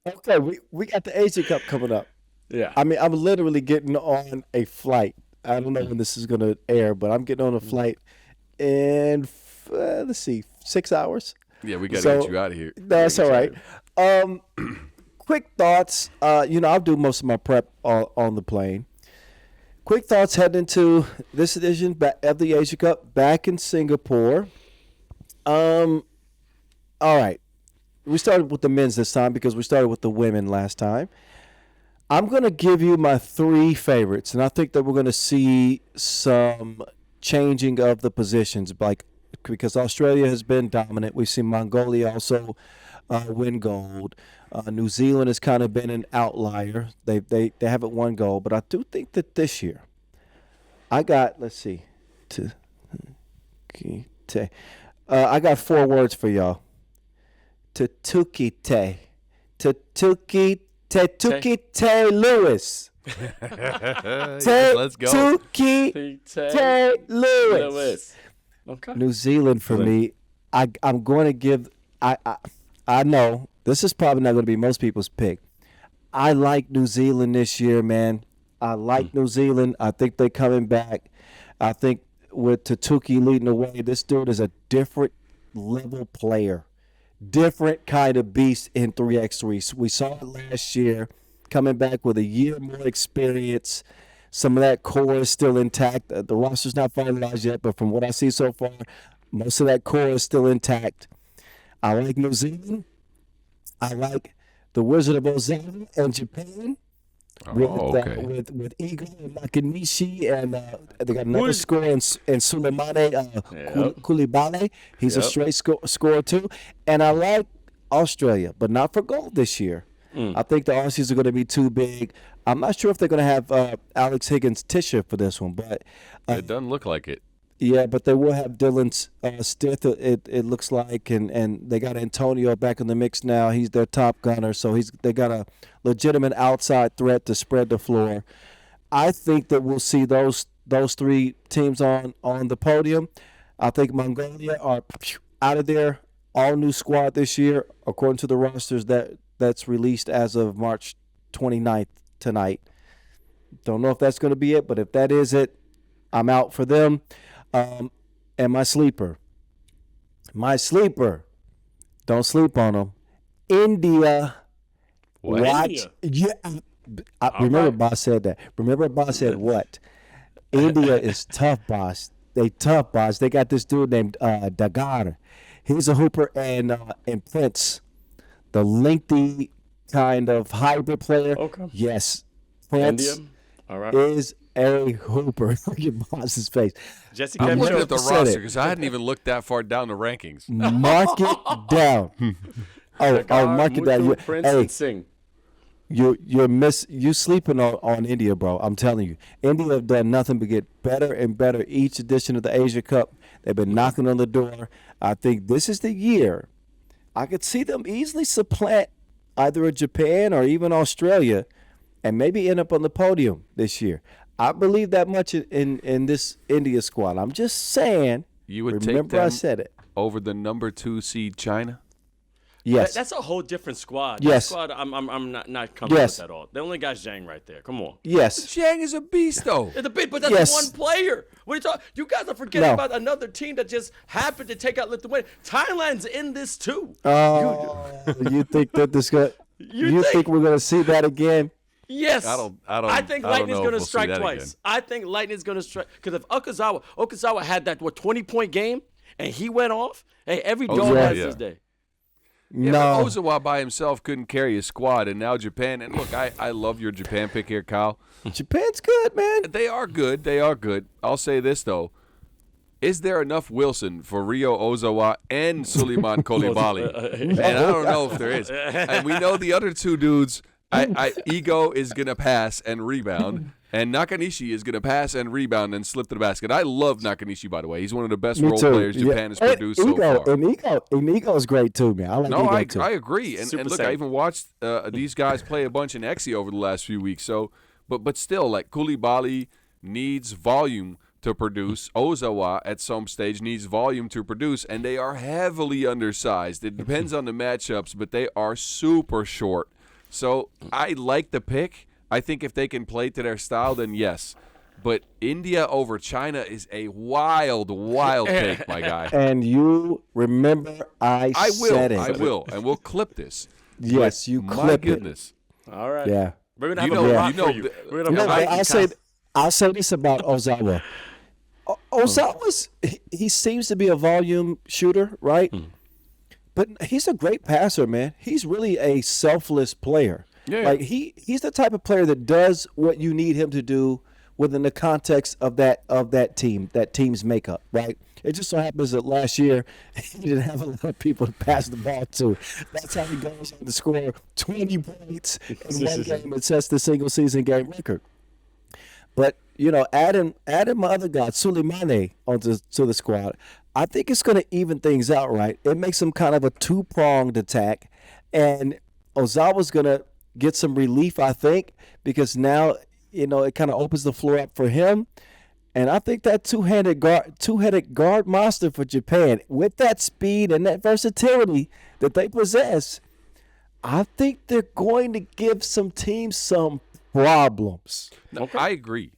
Okay, we got the Asia Cup coming up. Yeah. I mean, I'm literally getting on a flight. I don't know when this is going to air, but I'm getting on a flight in, let's see, 6 hours. Yeah, we got to get you out of here. That's all right. Quick thoughts. I'll do most of my prep on the plane. Quick thoughts heading into this edition of the Asia Cup back in Singapore. All right. We started with the men's this time because we started with the women last time. I'm going to give you my 3 favorites, and I think that we're going to see some changing of the positions, because Australia has been dominant. We've seen Mongolia also win gold. New Zealand has kind of been an outlier. They haven't won gold, but I do think that this year I got, I got 4 words for y'all. Tukite Lewis. Let's go. Tukite Lewis. Okay. New Zealand for me. I'm going to give. I know this is probably not going to be most people's pick. I like New Zealand this year, man. I like New Zealand. I think they're coming back. I think with Tutuki leading the way, this dude is a different level player. Different kind of beast in 3x3. We saw it last year, coming back with a year more experience. Some of that core is still intact. The roster's not finalized yet, but from what I see so far, most of that core is still intact. I like New Zealand. I like the Wizard of Ozama and Japan. okay. with Igor Nakanishi, and they got another scorer in Sulemane Koulibaly. He's a straight scorer too. And I like Australia, but not for gold this year. I think the Aussies are going to be too big. I'm not sure if they're going to have Alex Higgins-Tischer for this one, but It doesn't look like it. yeah, but they will have Dylan Stith, it looks like, and they got Antonio back in the mix now. He's their top gunner, so they got a legitimate outside threat to spread the floor. I think that we'll see those three teams on the podium. I think Mongolia are out of there. All new squad this year, according to the rosters that's released as of March 29th tonight. Don't know if that's going to be it, but if that is it, I'm out for them. And my sleeper, don't sleep on them. India. What? Watch. Yeah. Remember, Boss said that. Remember, Boss said what? India is tough, Boss. They tough, Boss. They got this dude named Dagar. He's a hooper, and Prince, the lengthy kind of hybrid player. Okay. Yes, Prince India. All right. is a hooper. Look at Boss's face. Jesse I'm Kim looking Jones. at the said roster it. because I hadn't even looked that far down the rankings. Mark it down. Mark it down. Prince and Singh. You sleeping on India, bro. I'm telling you. India have done nothing but get better and better each edition of the Asia Cup. They've been knocking on the door. I think this is the year. I could see them easily supplant either a Japan or even Australia and maybe end up on the podium this year. I believe that much in this India squad. I'm just saying. You would remember take them I said it. over the number 2 seed China? Yes. That's a whole different squad. Yes. That squad, I'm not comfortable Yes. with at all. The only guy's Zhang right there. Come on. Yes. Zhang is a beast, though. It's a bit, but that's Yes. one player. What are you talking? You guys are forgetting No. about another team that just happened to take out Lithuania. Thailand's in this too. You think that this guy? You think we're gonna see that again? Yes. I don't I think know Lightning's if going to we'll see strike that twice. again. I think Lightning's going to strike because if Okazawa had that 20-point game and he went off. Hey, every dog has his day. Yeah, No. but Ozawa by himself couldn't carry a squad, and now Japan. And look, I love your Japan pick here, Kyle. Japan's good, man. They are good. They are good. I'll say this, though. Is there enough Wilson for Rio Ozawa and Suleiman Koulibaly? And I don't know if there is. And we know the other two dudes, Ego is going to pass and rebound, and Nakanishi is going to pass and rebound and slip to the basket. I love Nakanishi, by the way. He's one of the best role players Japan has produced so far. And Ego's great, too, man. I like No, Ego, too. I agree. And look, I even watched these guys play a bunch in Exi over the last few weeks. So, but still, like Koulibaly needs volume to produce. Ozawa at some stage needs volume to produce, and they are heavily undersized. It depends on the matchups, but they are super short. So I like the pick. I think if they can play to their style, then yes. But India over China is a wild pick, my guy. And you remember I said it. I will, and we'll clip this. Yes, you My clip goodness. All right. Yeah. We're gonna have You a know- rock you know for you. the- We're gonna No, have a but I'll say this about Ozawa. Ozawa's he seems to be a volume shooter, right? But he's a great passer, man. He's really a selfless player. Yeah. Like he's the type of player that does what you need him to do within the context of that team's makeup, right? It just so happens that last year he didn't have a lot of people to pass the ball to. That's how he goes on to score 20 points in one game and sets the single season game record. But adding my other guy, Suleimane, to the squad, I think it's going to even things out, right? It makes them kind of a two-pronged attack, and Ozawa's going to get some relief, I think, because now it kind of opens the floor up for him. And I think that two-headed guard monster for Japan, with that speed and that versatility that they possess, I think they're going to give some teams some problems. No, I agree,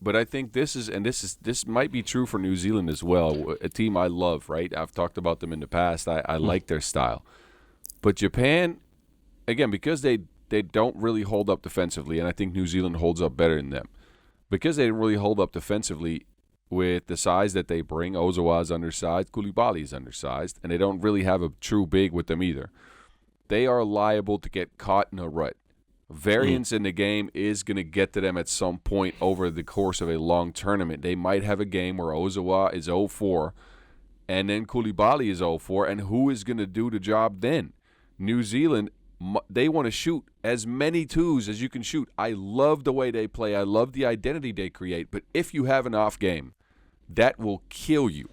but I think this might be true for New Zealand as well. A team I love, right? I've talked about them in the past. I like their style, but Japan, again, because they don't really hold up defensively, and I think New Zealand holds up better than them because they don't really hold up defensively with the size that they bring. Ozawa is undersized, Koulibaly is undersized, and they don't really have a true big with them either. They are liable to get caught in a rut. Variance in the game is going to get to them at some point over the course of a long tournament. They might have a game where Ozawa is 0-4 and then Koulibaly is 0-4, and who is going to do the job then? New Zealand, they want to shoot as many twos as you can shoot. I love the way they play. I love the identity they create. But if you have an off game, that will kill you.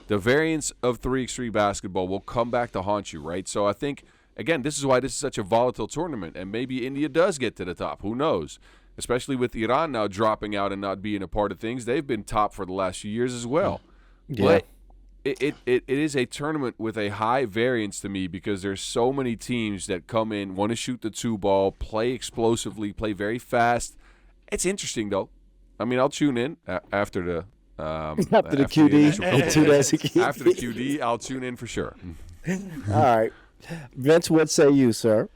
The variance of 3x3 basketball will come back to haunt you, right? So I think, again, this is why this is such a volatile tournament, and maybe India does get to the top. Who knows? Especially with Iran now dropping out and not being a part of things. They've been top for the last few years as well. Yeah. But it is a tournament with a high variance to me because there's so many teams that come in, want to shoot the two ball, play explosively, play very fast. It's interesting, though. I mean, I'll tune in after the after the QD. After the QD, I'll tune in for sure. All right. Vince, what say you, sir?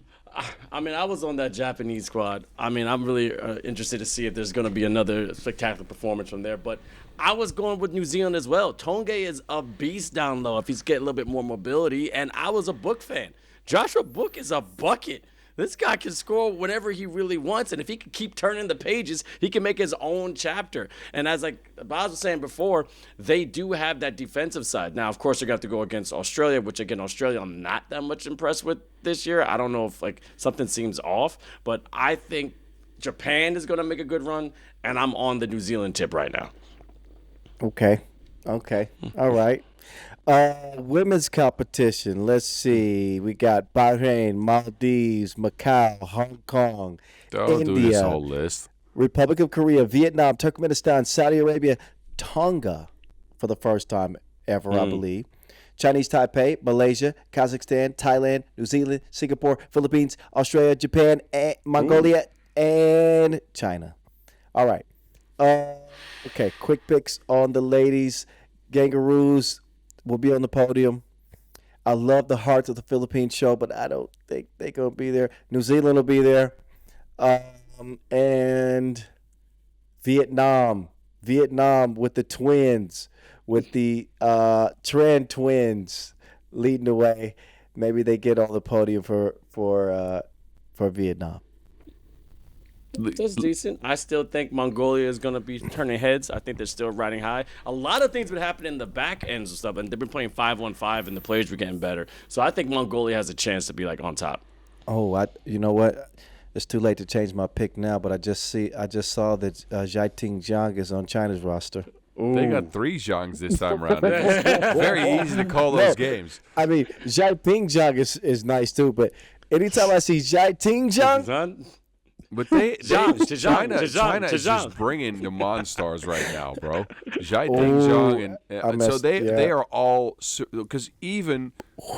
I mean, I was on that Japanese squad. I mean, I'm really interested to see if there's going to be another spectacular performance from there. But I was going with New Zealand as well. Tonge is a beast down low if he's getting a little bit more mobility. And I was a Book fan. Joshua Book is a bucket. This guy can score whenever he really wants, and if he can keep turning the pages, he can make his own chapter. And as like Boz was saying before, they do have that defensive side. Now, of course, they're going to have to go against Australia, which, again, Australia I'm not that much impressed with this year. I don't know if, like, something seems off, but I think Japan is going to make a good run, and I'm on the New Zealand tip right now. Okay. All right. Women's competition. Let's see. We got Bahrain, Maldives, Macau, Hong Kong, Don't India, do this whole list. Republic of Korea, Vietnam, Turkmenistan, Saudi Arabia, Tonga for the first time ever, I believe. Chinese Taipei, Malaysia, Kazakhstan, Thailand, New Zealand, Singapore, Philippines, Australia, Japan, and Mongolia, and China. All right. Okay, quick picks on the ladies. Kangaroos will be on the podium. I love the Hearts of the Philippines show, but I don't think they're going to be there. New Zealand will be there. And Vietnam with the twins, with the Tran twins leading the way. Maybe they get on the podium for Vietnam. That's decent. I still think Mongolia is going to be turning heads. I think they're still riding high. A lot of things would happen in the back ends and stuff, and they've been playing 5-on-5, and the players were getting better. So I think Mongolia has a chance to be like on top. Oh, you know what? It's too late to change my pick now, but I just saw that Jiating Zhang is on China's roster. Ooh. They got 3 Zhangs this time around. It's very easy to call those games. I mean, Jiating Zhang is nice too, but anytime I see Jiating Zhang, but China is just bringing the Monstars right now, bro. Jiating Zhang and so they are all, because even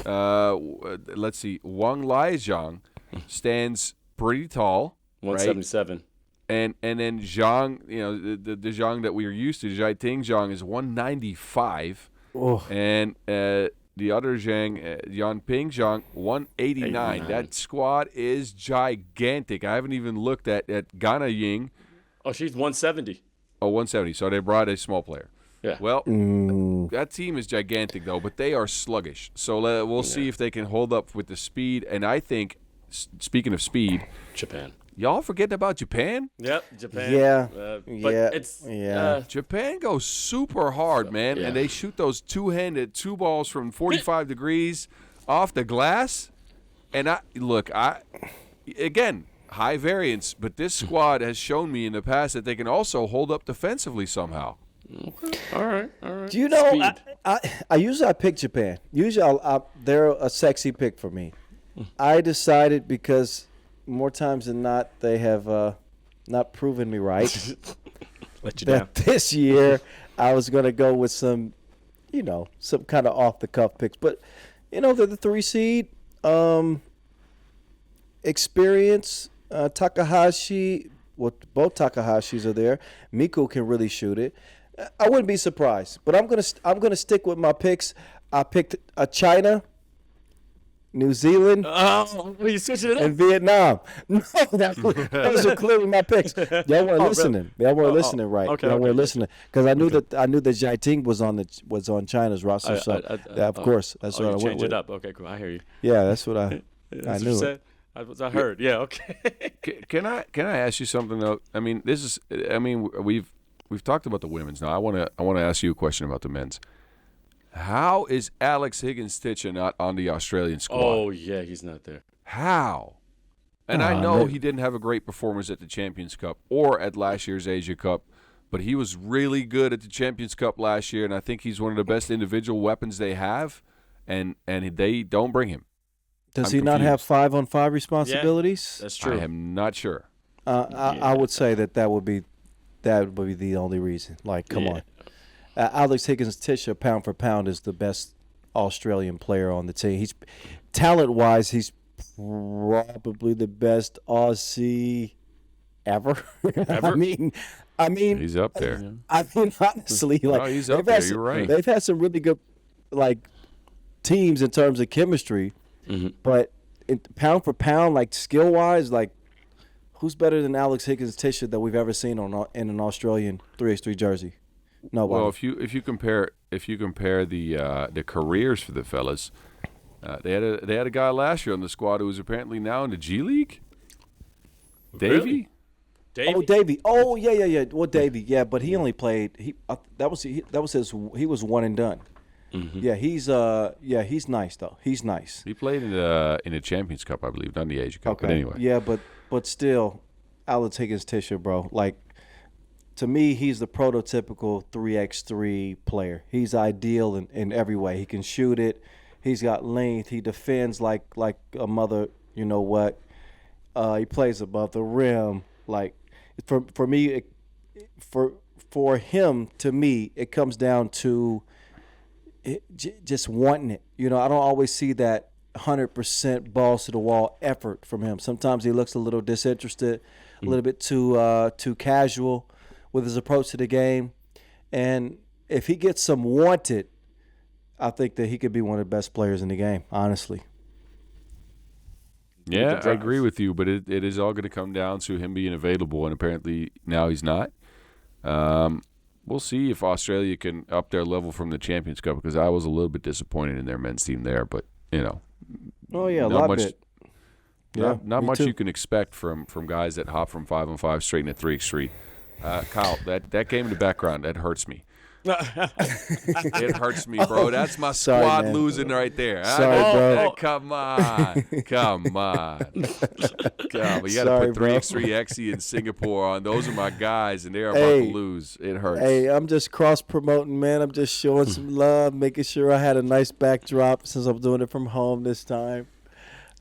let's see, Wang Laizhang stands pretty tall, 177. Right? And then Zhang, the Zhang that we are used to, Jiating Zhang is 195, and the other Zhang, Yanping Zhang, 189. That squad is gigantic. I haven't even looked at Gana Ying. Oh, she's 170. Oh, 170. So they brought a small player. Yeah. Well, that team is gigantic, though, but they are sluggish. So we'll see if they can hold up with the speed. And I think, speaking of speed, Japan. Y'all forgetting about Japan? Yep, Japan. Yeah. Japan goes super hard, man, and they shoot those two-handed 2 balls from 45 degrees off the glass. And again, high variance, but this squad has shown me in the past that they can also hold up defensively somehow. Okay. All right. Do you know? I usually pick Japan. Usually they're a sexy pick for me. I decided because more times than not, they have not proven me right. Let you down. This year, I was going to go with some kind of off-the-cuff picks. But, they're the 3 seed. Experience, Takahashi. Well, both Takahashis are there. Miku can really shoot it. I wouldn't be surprised. But I'm gonna stick with my picks. I picked China, New Zealand, you switching it up? and Vietnam. No, those are clearly my picks. Y'all weren't listening. Really? Y'all weren't listening, right? Okay, Y'all weren't listening because I knew that Jiating was on China's roster. Of course, that's what I went change with. it up. Okay, cool. I hear you. Yeah, that's what I That's knew. What you said? I heard. Yeah. Okay. Can I ask you something though? I mean, we've talked about the women's now. I want to ask you a question about the men's. How is Alex Higgins-Titcher not on the Australian squad? Oh yeah, he's not there. How? And I know he didn't have a great performance at the Champions Cup or at last year's Asia Cup, but he was really good at the Champions Cup last year, and I think he's one of the best individual weapons they have, and they don't bring him. Does he not have 5-on-5 responsibilities? Yeah, that's true. I am not sure. I would say that would be the only reason. Like, come on. Alex Higgins-Titcher, pound for pound, is the best Australian player on the team. He's talent-wise, he's probably the best Aussie ever. I mean, He's up there. I mean, honestly, like, No, he's up there. You're right. They've had some really good, like, teams in terms of chemistry, but pound for pound, like, skill-wise, like, who's better than Alex Higgins-Titcher that we've ever seen in an Australian 3x3 jersey? Nobody. Well, if you compare the careers for the fellas, they had a guy last year on the squad who was apparently now in the G League. Davey. Really? Oh, Davey. Oh, yeah. Well, Davey, yeah, but he only played. He was one and done. Yeah, he's nice though. He's nice. He played in the Champions Cup, I believe, not in the Asia Cup. Okay. But anyway. Yeah, but still, Alex Higgins-Titcher, bro. Like, to me, he's the prototypical 3x3 player. He's ideal in every way. He can shoot it. He's got length. He defends like a mother. You know what? He plays above the rim. Like, for me, for him, to me, it comes down to just wanting it. You know, I don't always see that 100% balls to the wall effort from him. Sometimes he looks a little disinterested, a little bit too casual with his approach to the game. And if he gets some wanted, I think that he could be one of the best players in the game, honestly. Yeah, I agree with you, but it is all going to come down to him being available, and apparently now he's not. We'll see if Australia can up their level from the Champions Cup, because I was a little bit disappointed in their men's team there, but, you know. Oh, yeah, Not much you can expect from guys that hop from 5-on-5 straight into 3x3. Kyle, that game in the background, that hurts me. It hurts me, bro. That's my squad losing right there. Sorry, bro. Come on. You got to put 3x3 XE in Singapore on. Those are my guys, and they're about to lose. It hurts. Hey, I'm just cross-promoting, man. I'm just showing some love, making sure I had a nice backdrop since I'm doing it from home this time.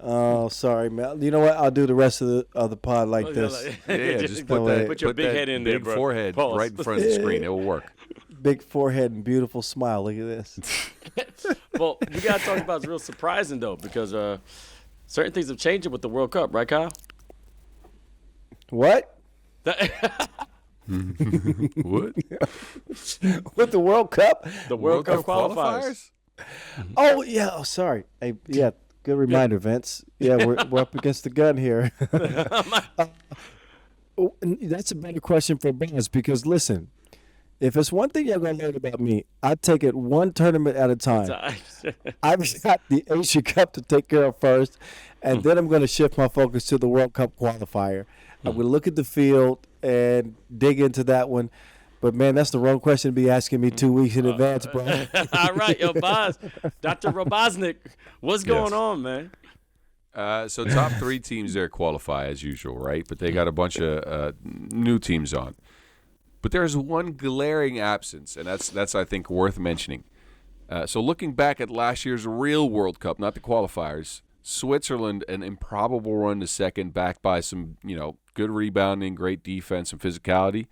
Oh, sorry, man. You know what? I'll do the rest of the pod like this. Yeah, just put your big head in there, big bro. forehead Pause. right in front of the screen. It will work. Big forehead and beautiful smile. Look at this. Well, we got to talk about it's real surprising, though, because certain things have changed with the World Cup, right, Kyle? What? What? With the World Cup? The World Cup qualifiers? Oh, yeah. Oh, sorry. Hey, yeah. Good reminder, Vince. Yeah, we're up against the gun here. That's a better question for Baz, because, listen, if it's one thing you're going to learn about me, I take it one tournament at a time. I've got the Asia Cup to take care of first, and then I'm going to shift my focus to the World Cup qualifier. I'm going to look at the field and dig into that one. But, man, that's the wrong question to be asking me 2 weeks in advance, bro. All right, yo, Boz. Dr. Roboznik, what's going on, man? So top three teams there qualify as usual, right? But they got a bunch of new teams on. But there's one glaring absence, and that's I think worth mentioning. So looking back at last year's real World Cup, not the qualifiers, Switzerland, an improbable run to second, backed by some good rebounding, great defense, and physicality.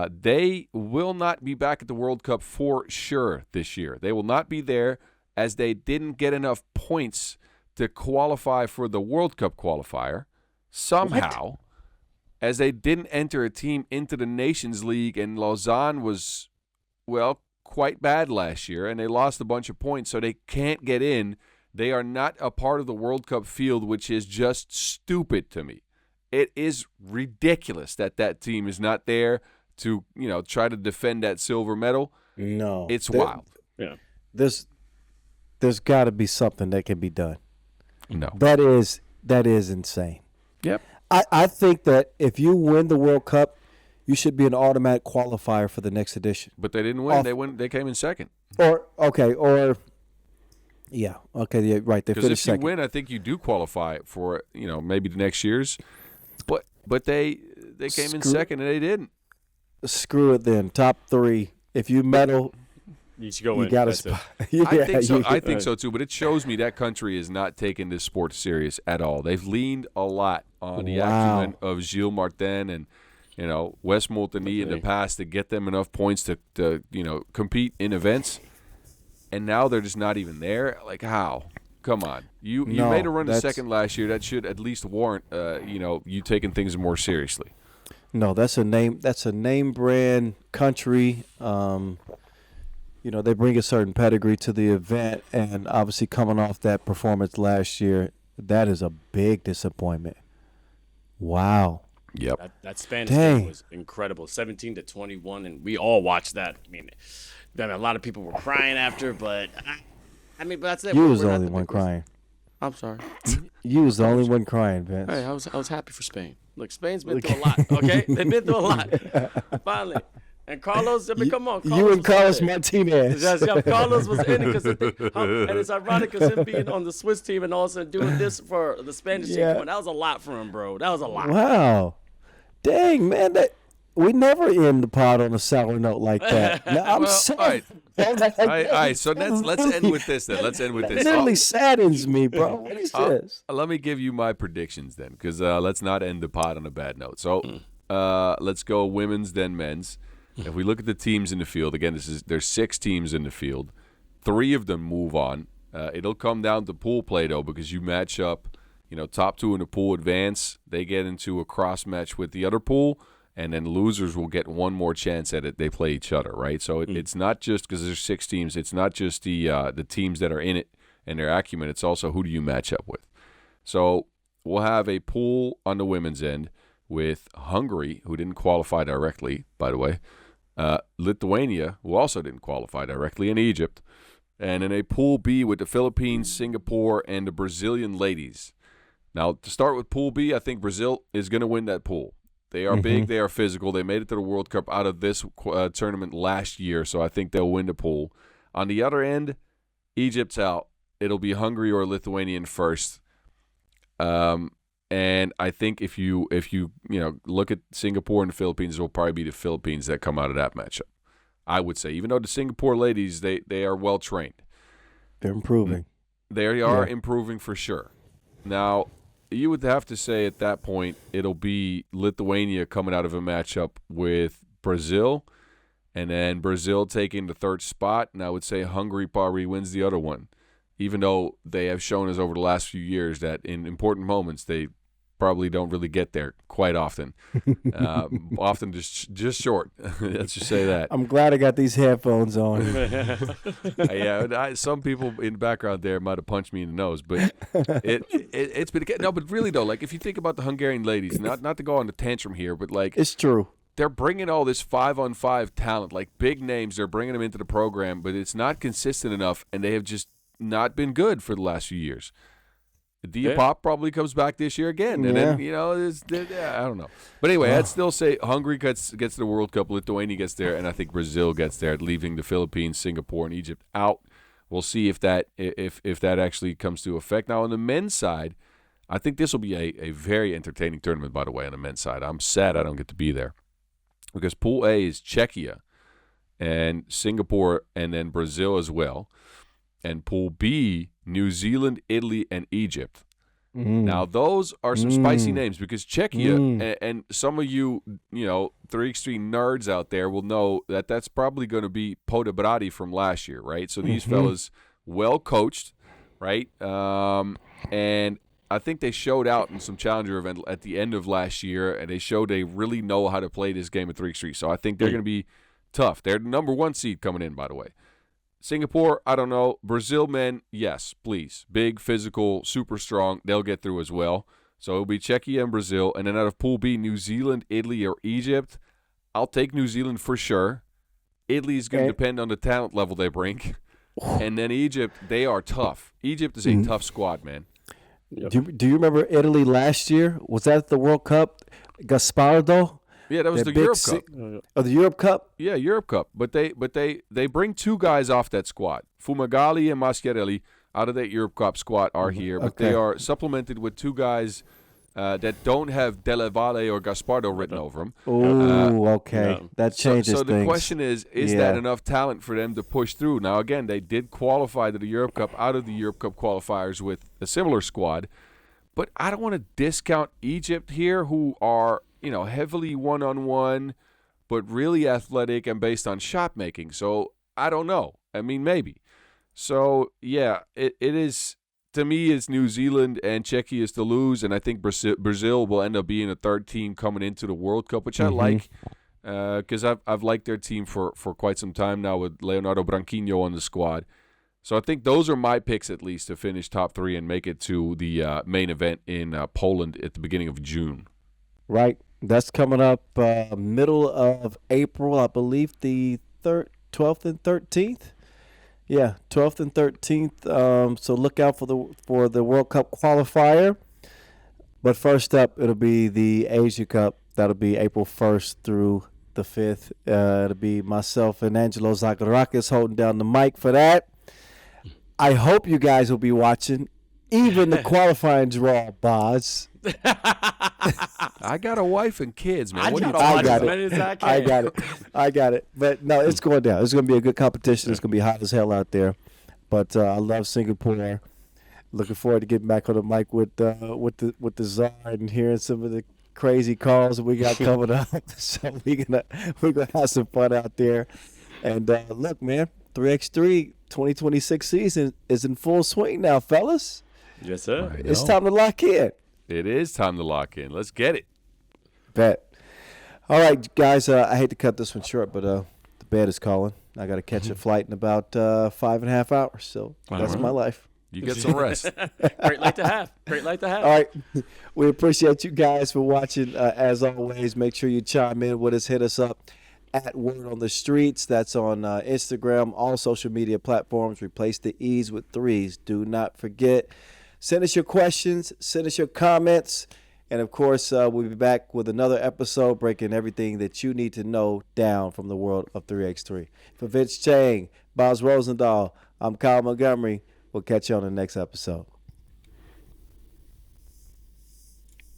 They will not be back at the World Cup for sure this year. They will not be there, as they didn't get enough points to qualify for the World Cup qualifier somehow, as they didn't enter a team into the Nations League, and Lausanne was, quite bad last year, and they lost a bunch of points, so they can't get in. They are not a part of the World Cup field, which is just stupid to me. It is ridiculous that team is not there to, try to defend that silver medal. No. It's wild. Yeah. There's got to be something that can be done. No. That That is insane. Yep. I think that if you win the World Cup, you should be an automatic qualifier for the next edition. But they didn't win. They came in second. Yeah, right. They Because finished if you second. win, I think you do qualify for maybe the next year's. But they came in second and they didn't. Screw it then. Top 3. If you medal, You should go you in. got a That's it. spot. I think so. I think so too. But it shows me that country is not taking this sport serious at all. They've leaned a lot on the acumen of Gilles Martin and Wes Moultony in the past to get them enough points to compete in events. And now they're just not even there. Like how? Come on. You made a run to second last year. That should at least warrant you taking things more seriously. No, that's a name brand country. They bring a certain pedigree to the event, and obviously coming off that performance last year, that is a big disappointment. Wow. Yep. That Spanish game was incredible, 17-21, and we all watched that. I mean, a lot of people were crying after, but but that's it. You was the only one crying. I'm sorry. You was the only one crying, Vince. Hey, I was happy for Spain. Look, Spain's been through a lot. Okay, they've been through a lot. Finally. And Carlos, come on. You and Carlos Martinez. Carlos was in it and it's ironic because him being on the Swiss team and all of a sudden doing this for the Spanish team. That was a lot for him, bro. That was a lot. Wow. Dang, man. We never end the pod on a sour note like that. Now, I'm sorry. All right, so let's end with this then. It literally saddens me, bro. What is this? Let me give you my predictions then, because let's not end the pod on a bad note. So let's go women's, then men's. If we look at the teams in the field, again, there's 6 teams in the field. 3 of them move on. It'll come down to pool play, though, because you match up, top 2 in the pool advance. They get into a cross match with the other pool, and then losers will get one more chance at it. They play each other, right? So it's not just because there's 6 teams. It's not just the teams that are in it and their acumen. It's also who do you match up with. So we'll have a pool on the women's end with Hungary, who didn't qualify directly, by the way. Lithuania, who also didn't qualify directly, and Egypt. And in a Pool B with the Philippines, Singapore, and the Brazilian ladies. Now, to start with Pool B, I think Brazil is going to win that pool. They are big. They are physical. They made it to the World Cup out of this tournament last year, so I think they'll win the pool. On the other end, Egypt's out. It'll be Hungary or Lithuanian first. And I think if you look at Singapore and the Philippines, it will probably be the Philippines that come out of that matchup. I would say, even though the Singapore ladies, they are well trained. They're improving. They are improving for sure. Now, you would have to say at that point it'll be Lithuania coming out of a matchup with Brazil, and then Brazil taking the 3rd spot. And I would say Hungary probably wins the other one, even though they have shown us over the last few years that in important moments they probably don't really get there quite often. Often just short. Let's just say that. I'm glad I got these headphones on. Some people in the background there might have punched me in the nose, but it's been no. But really though, like if you think about the Hungarian ladies, not to go on the tantrum here, but like it's true. They're bringing all this 5-on-5 talent, like big names. They're bringing them into the program, but it's not consistent enough, and they have just not been good for the last few years. Pop probably comes back this year again, and then I don't know. But anyway, I'd still say Hungary gets to the World Cup, Lithuania gets there, and I think Brazil gets there, leaving the Philippines, Singapore, and Egypt out. We'll see if that actually comes to effect. Now on the men's side, I think this will be a very entertaining tournament. By the way, on the men's side, I'm sad I don't get to be there because Pool A is Czechia and Singapore, and then Brazil as well. And Pool B, New Zealand, Italy, and Egypt. Now, those are some spicy names because Czechia, and some of you, 3x3 nerds out there will know that that's probably going to be Podobrati from last year, right? So these fellas, well coached, right? And I think they showed out in some challenger event at the end of last year, and they showed they really know how to play this game of 3x3. So I think they're going to be tough. They're the number 1 seed coming in, by the way. Singapore, I don't know. Brazil men, yes, please. Big, physical, super strong. They'll get through as well. So it'll be Czechia and Brazil. And then out of Pool B, New Zealand, Italy, or Egypt. I'll take New Zealand for sure. Italy is going to depend on the talent level they bring. And then Egypt, they are tough. Egypt is a tough squad, man. Yep. Do you remember Italy last year? Was that the World Cup? Gaspardo? Yeah, that was the big Europe si- Cup. Oh, the Europe Cup? Yeah, Europe Cup. But they bring 2 guys off that squad. Fumagalli and Maschiarelli out of that Europe Cup squad are here, but they Okay. are supplemented with 2 guys that don't have Della Valle or Gaspardo written over them. Oh, okay. yeah. That changes So the things. question is Yeah. that enough talent for them to push through? Now, again, they did qualify to the Europe Cup out of the Europe Cup qualifiers with a similar squad, but I don't want to discount Egypt here, who are, heavily one-on-one, but really athletic and based on shot making. So I don't know. I mean, maybe. So, yeah, it is, to me, it's New Zealand and Czechia is to lose, and I think Brazil will end up being a third team coming into the World Cup, which I like, because I've liked their team for quite some time now with Leonardo Branquinho on the squad. So I think those are my picks, at least, to finish top 3 and make it to the main event in Poland at the beginning of June. Right. That's coming up middle of April, I believe, the 12th and 13th. Yeah, 12th and 13th. So look out for the World Cup qualifier. But first up, it'll be the Asia Cup. That'll be April 1st through the 5th. It'll be myself and Angelo Zagorakis holding down the mic for that. I hope you guys will be watching even the qualifying draw, Boz. I got a wife and kids, man. I What are you gotta watch got as it. many as I can. I got it. But no, it's going down. It's going to be a good competition. It's going to be hot as hell out there. But I love Singapore. Looking forward to getting back on the mic with the Czar and hearing some of the crazy calls that we got coming up. So we're gonna have some fun out there. And look, man, 3x3 2026 season is in full swing now, fellas. Yes, sir. It's time to lock in. It is time to lock in. Let's get it. Bet. All right, guys. I hate to cut this one short, but the bed is calling. I got to catch a flight in about 5.5 hours. So that's my life. You get some rest. Great light to have. Great light to have. All right. We appreciate you guys for watching. As always, make sure you chime in with us. Hit us up at Word on the Streets. That's on Instagram, all social media platforms. Replace the E's with 3's. Do not forget. Send us your questions. Send us your comments. And, of course, we'll be back with another episode breaking everything that you need to know down from the world of 3x3. For Vince Chang, Boz Rosendahl, I'm Kyle Montgomery. We'll catch you on the next episode.